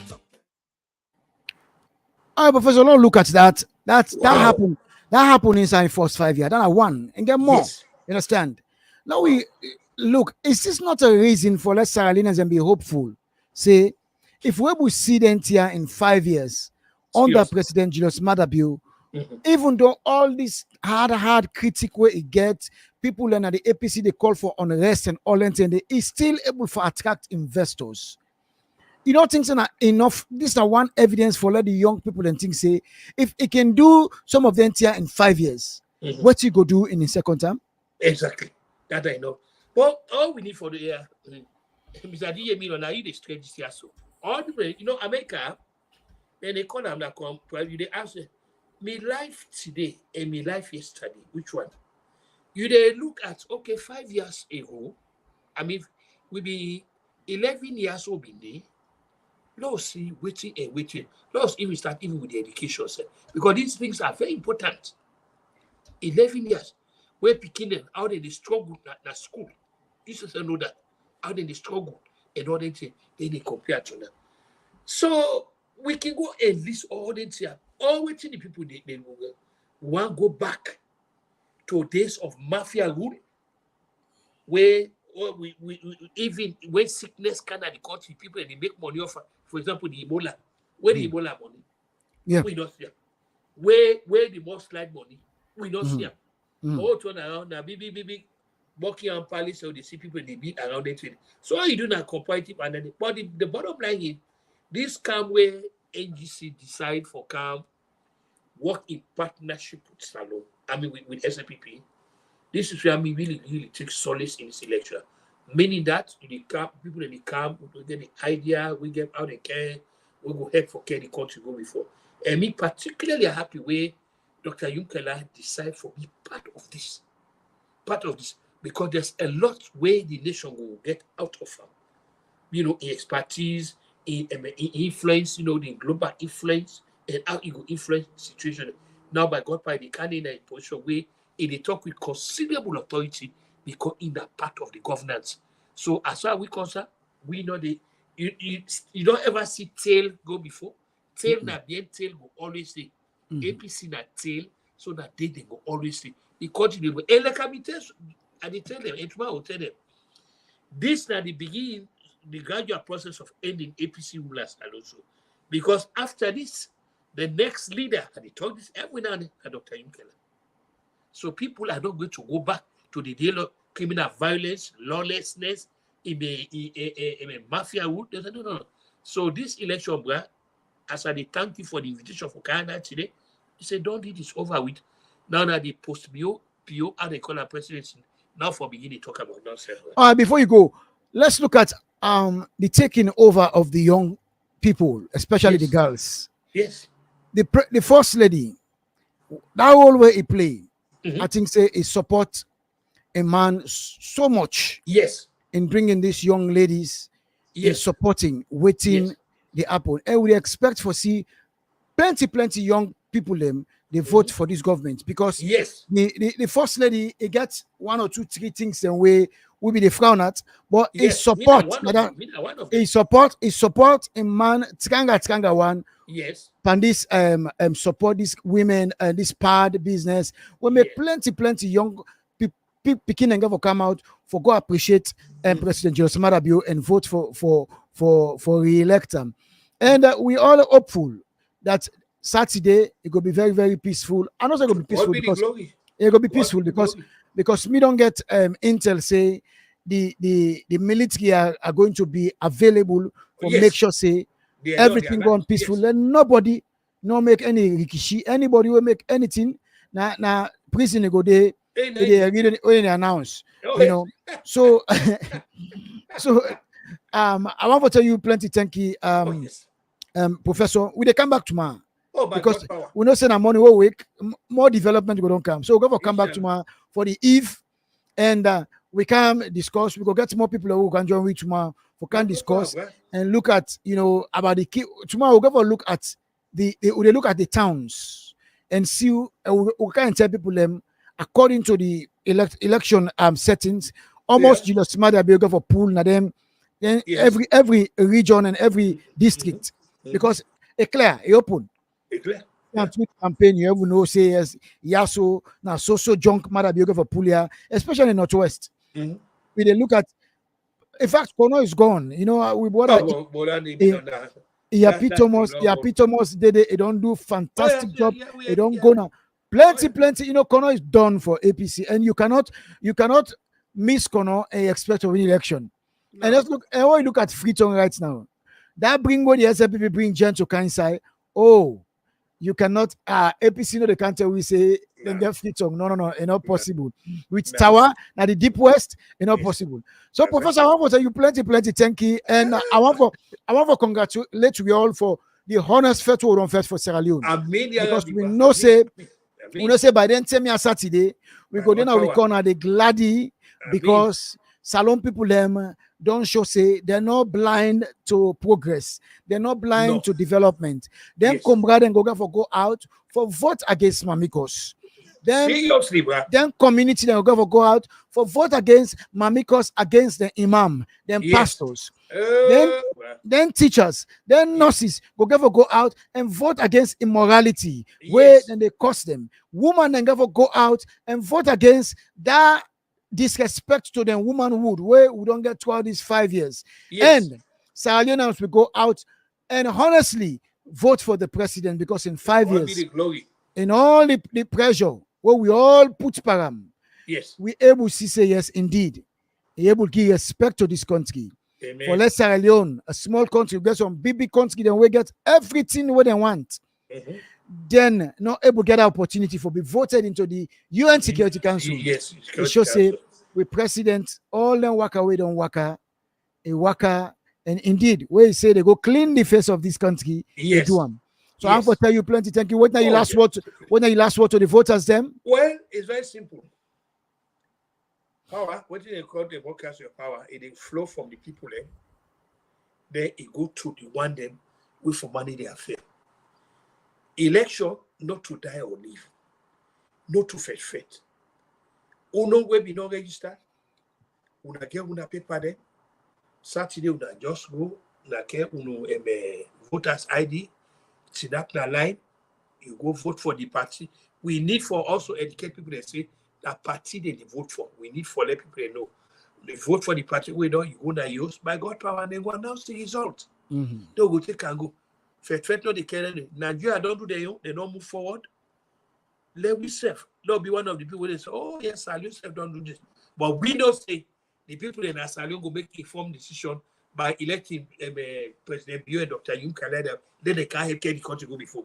All right, Professor, let's look at that. That happened. That happened inside first 5 years. Then one and get more. Yes. You understand? Now we look. Is this not a reason for let's Sierra Leoneans and be hopeful? Say, if we will see them here in 5 years under Yes. President Julius Maada Bio, even though all this hard critic way it gets, people and at the APC they call for unrest and all that, and they is still able to attract investors. You don't think so enough? This is one evidence for let the young people and think say if it can do some of them here in 5 years, what you go do in the second term? Exactly. That I know. But all we need for the year, Mr. DJ Million, now you the strange here. So all the America, then they call them that come private. They ask me life today and me life yesterday. Which one? You they look at 5 years ago. I mean, we be 11 years old in there. Let's see waiting and waiting. Let's even start even with the education side. Because these things are very important. 11 years. We're picking them out in the struggle at school. This is know that out in the struggle and all that thing, then they compare to them. So we can go and list all that here. All waiting the people they want to go back to days of mafia rule, where we even when sickness can at the country, people and they make money off, for example, the Ebola. Where the Ebola money? Yeah. We don't see them. Where the most slide money? We don't see them. All turn around now, big Buckingham Palace, so they see people they beat around it. So all you do now comparative analysis. But the bottom line is this camp where NGC decide for camp work in partnership with Salon. I mean with SNPP. This is where we really take solace in this election. Meaning that in the camp, people in the camp we get the idea, we get out the care, we go help for care the country go before. And me particularly happy where Dr. Yunkela decide for be part of this. Because there's a lot where the nation will get out of them. In expertise, in influence, the global influence, and how it will influence the situation. Now, by God, by the candidate in position where they talk with considerable authority because in that part of the governance. So as far as we concerned, we know you don't ever see tail go before. Tail na bien tail go always say. APC na tail, so that they go always say. The country will and like I tell them, and tomorrow I will tell them, this na the beginning, the gradual process of ending APC rulers and also. Because after this, the next leader, and they talk this every now and then, Dr. Yunkela. So people are not going to go back to the deal of criminal violence, lawlessness, in a mafia route. No. So this election, as I thank you for the invitation for Canada today, he said, don't do this over with. Now that the post-PO, how they call our presidency, now for beginning to talk about nonsense. All right, before you go, let's look at the taking over of the young people, especially the girls. Yes. The first lady, that whole way he play, I think say he support a man so much. Yes. In bringing these young ladies, in supporting, waiting the apple. And we expect for see plenty young people them they vote for this government because the first lady it gets 1 or 2, 3 things and we will be the frown at, but he support he support a man Tsanga one. Yes. And this support these women and this pad business. We make plenty young people picking and go come out for go appreciate President Julius Maada Bio and vote for re-elect him. And we all hopeful that Saturday it will be very peaceful. And also it will be peaceful because it will be peaceful because me don't get intel say the military are going to be available for Yes. make sure say They are not everything their gone lives. peaceful. Yes. And nobody no make any rikishi. Anybody will make anything. Now prison they go there. They really when they announce. Oh, You yes. know. So so I want to tell you plenty. Thank you, Oh, yes. Professor. We they come back tomorrow. Oh, by Because God power. we know say na money will wake, more development go don't come. So we're going to come back Inshallah. tomorrow for the eve, and we can discuss. We go get more people who can join me tomorrow. We By can God discuss power, and look at about the key. Tomorrow we're going to look at we look at the towns and see. We can tell people them according to the election settings. Almost Julius Maada be go for pool na them. Then Yes. every region and every district because it clear, it open. It's clear. Yeah. Tweet campaign, you ever know, say yes, Yaso, now so junk matter be for Pulia, especially in Northwest. Mhm. We they look at, in fact, Kono is gone. You know, we bought Oh, well, that need be done now. Thomas, they don't do fantastic yeah, job. yeah, we They are- don't yeah. go now. Plenty, Oh, yeah. plenty. You know, Kono is done for APC, and you cannot miss Kono and expect to win election. No. And let's look. And when you look at Freetown right now, that bring what the SLPP bring Jen to Kansai. Oh, you cannot. APC no they can't tell we say then No. get Freetown. No, it's not possible. With No. Tower now the Deep West, it's not Yes. possible. So, That's Professor, I want to tell you plenty, thank you, and I want for congratulate you all for the honest first we run first for Sierra Leone. Because we know say by then tell me on Saturday we By go God then we power. corner the gladdy because Salon people them don't show say they're not blind to progress, they're not blind No. to development. Then Yes. comrade and go out for vote against Mamikos. Then Seriously, bro. then community then go go out for vote against Mamikos, against the imam, then Yes. pastors. Then teachers, then nurses go out and vote against immorality, where Yes. then they cost them. Women then go out and vote against that disrespect to them womanhood, where we don't get throughout these 5 years. Yes. And Sierra Leoneans will go out and honestly vote for the president because in 5 God be years, the glory. in all the pressure where we all put param, Yes. we able to say yes, indeed, we able to give respect to this country. Amen. For let's Sierra Leone, a small country, get some big country, then we get everything what they want. Mhm. Then not able to get an opportunity for be voted into the UN Security Council. Yes. It should say we president all them waka away don't waka, a waka, and indeed where you say they go clean the face of this country, they Yes. do them. So I'm Yes. going to tell you plenty. Thank you. When are you Oh, last yes. word? When are you last word to the voters? Them. Well, it's very simple. Power, what do they call the broadcast of power? It flow from the people then. Then it go to the one them with for money they are fair. Election, not to die or live. Not to fetch. Uno we be not register. Una get una paper there. Saturday una just go. Una get uno voters ID. See that na line. You go vote for the party. We need for also educate people that say that party they vote for. We need for let people know. They vote for the party. We know you go na use by God power and they go announce the result. They go take and go. Fet no they carry. Nigeria don't do their own. They don't move forward. Let we self not be one of the people they say, oh yes, Saliu self don't do this. But we don't say the people in Saliu go make informed decision by electing President Bio and Dr. Yum Kaleda. Then they can't help the country go before.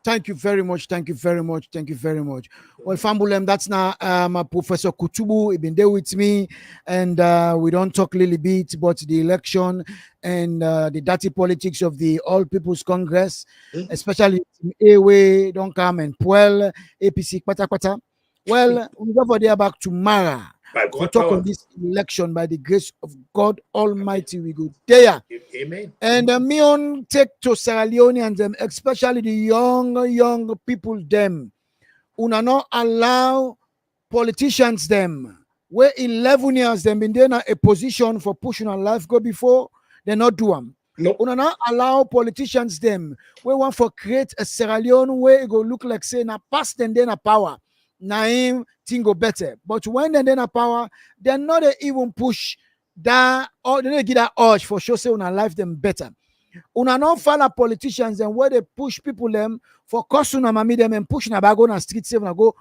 Thank you very much. Thank you very much. Thank you very much. Well, Fambulem, that's now Professor Kutubu. He been there with me, and we don't talk a little bit about the election and the dirty politics of the All People's Congress, especially Awe, don't come and Puel, APC, kwata. Well, we go for there back tomorrow. We talk on this election by the grace of God Almighty. We go there. Amen. And me on take to Sierra Leoneans, them, especially the young people, them, who not allow politicians, them, where 11 years, them been there in a position for pushing our life go before, they not do them. No. Who not allow politicians, them, where want for create a Sierra Leone where it go look like say na past and then a power. Naim thing go better. But when they then a power, they're not even push that or they don't give that urge for sure say una life them better. Una not follow politicians and where they push people them for cause una mami them and push na bag on street say una go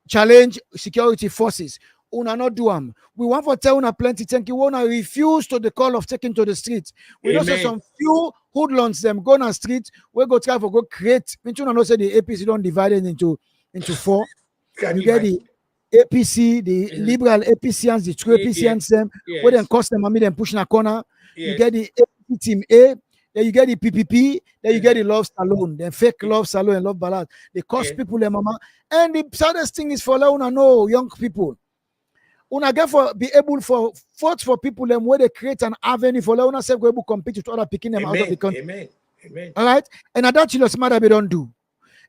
challenge security forces. una not do them. We want for tell una plenty thank you. Una refuse to the call of taking to the street. We know say some few hoodlums them go on the street. We go try for go create. We know say the APC don't divide it into four. You get the APC, the liberal APCians, the true APCians, them where then cost them and them pushing a corner. You get the APC team A. Then you get the PPP, then you get the love salon, then fake love salon and love ballad. They cost people their mama. And the saddest thing is for una know young people. Una get for be able for vote for people them where they create an avenue for una self go able to compete with other picking them out of the country. Amen. All right. And at that you just matter they don't do.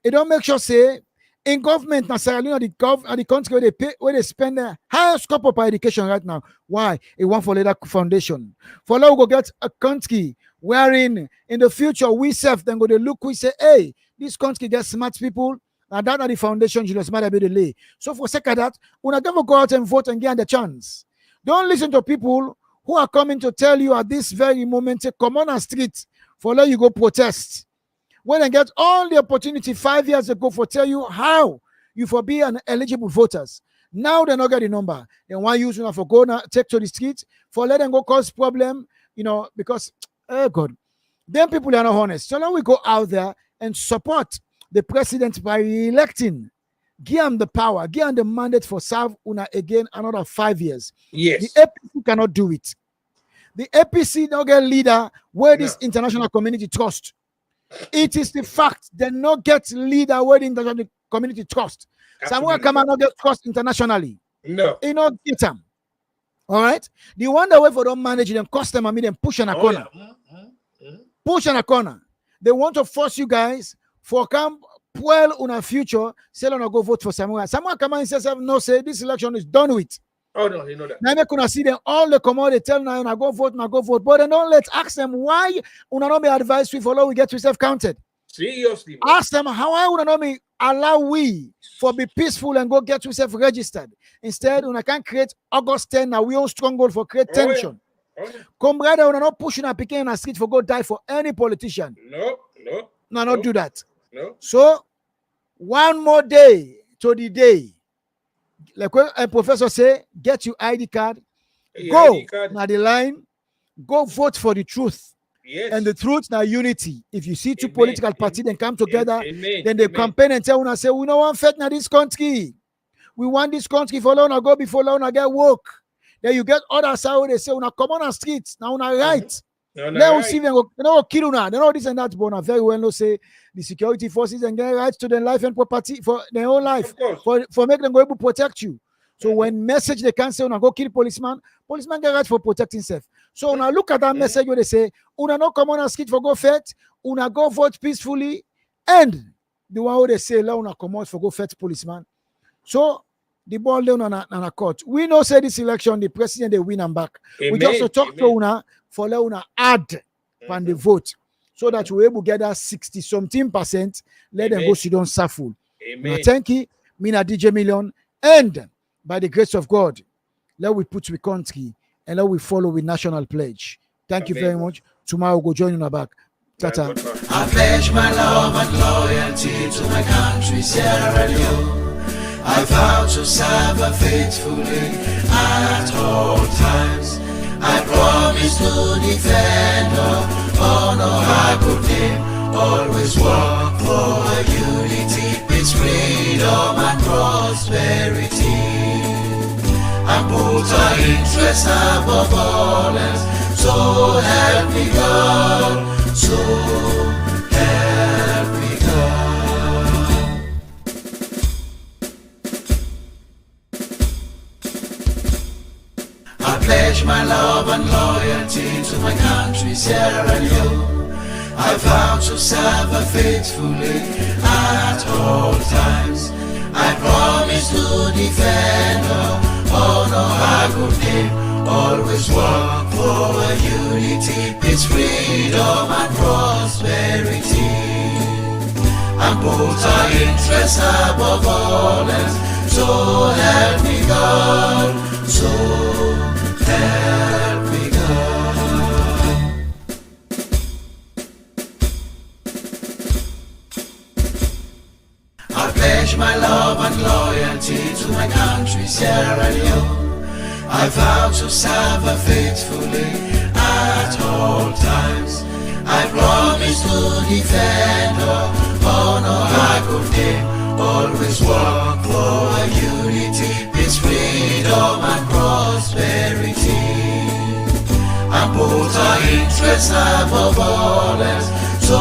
It don't make sure say in government na Sierra Leone the country where they spend the highest scope of education right now. Why? It want for leader foundation. For now we go get a country wherein in the future we self then go to look, we say, hey, this country gets smart people, and that are the foundation Julius Maada be the lay. So for sake of that, when I never go out and vote and get the chance. Don't listen to people who are coming to tell you at this very moment, say, come on a street for let you go protest. When I get all the opportunity 5 years ago for tell you how you for be an eligible voters. Now they not get the number. Then why use una for go now take to the street for let them go cause problem, because oh God, then people are not honest. So now we go out there and support the president by re-electing. Give him the power, give him the mandate for serve una again another 5 years. Yes. The APC cannot do it. The APC don't get leader where this international community trust. It is the fact they not get leader where the international community trust. Samuel Kama not get trust internationally. No. He not get them. All right. The one that way for them manage them, cost them, and them push in a corner. Push in a corner. They want to force you guys for come well on a future. Say no go vote for Samuel. Samuel come and says no, say this election is done with. Oh no, you know that. Now they gonna see them all the commode they tell now go vote, but then don't let's ask them why una not be advised we follow we get yourself counted. Seriously. Man. Ask them how I would not be allow we for be peaceful and go get yourself registered. Instead, una can create August 10 now we own stronghold for create tension. Yeah. Come brother, una not pushing a picking in a street for go die for any politician. No. Not do that. No. So 1 more day to the day. Like when a professor say, get your ID card, go now the line, go vote for the truth. Yes. And the truth now unity. If you see two political parties then come together, then they campaign and tell una say, we don't want faith in this country. We want this country for long go before long get work. Then you get others how they say, una come on the streets, now una right. Now see them go, kill una. They know this and that, but una very well know say the security forces and get rights to their life and property for their own life. For make them go able to protect you. So when message they can say una go kill policeman get right for protecting self. So una look at that message where they say, una no come on a street for go fight, una go vote peacefully, and the one where they say la una come out for go fight policeman. So the ball down on a court. We know say this election the president they win and back. We just talk to una for let una add on the vote so that we're able to get that 60-something%. Let them go sit down suffer. Now, thank you, Mina DJ Million, and by the grace of God, let we put the country and let we follow with national pledge. Thank you very much. Tomorrow we'll go join you back. Tata. I pledge my love and loyalty to my country, Sierra Leone. I vow to serve her faithfully at all times. I promise to defend her, honor her good name, always work for her unity, peace, freedom and prosperity. And put her interests above all else, so help me God, so help me God. I pledge my love and loyalty to my country, Sierra Leone. I vow to serve her faithfully at all times. I promise to defend her, honor her good name, always work for her unity, peace, freedom and prosperity. And put her interests above all else, so help me God, so help me God. I pledge my love and loyalty to my country, Sierra Leone. I vow to serve her faithfully at all times. I promise to defend her, honor her good name, always work for her unity, peace, freedom and prosperity, and put her interests above all else. So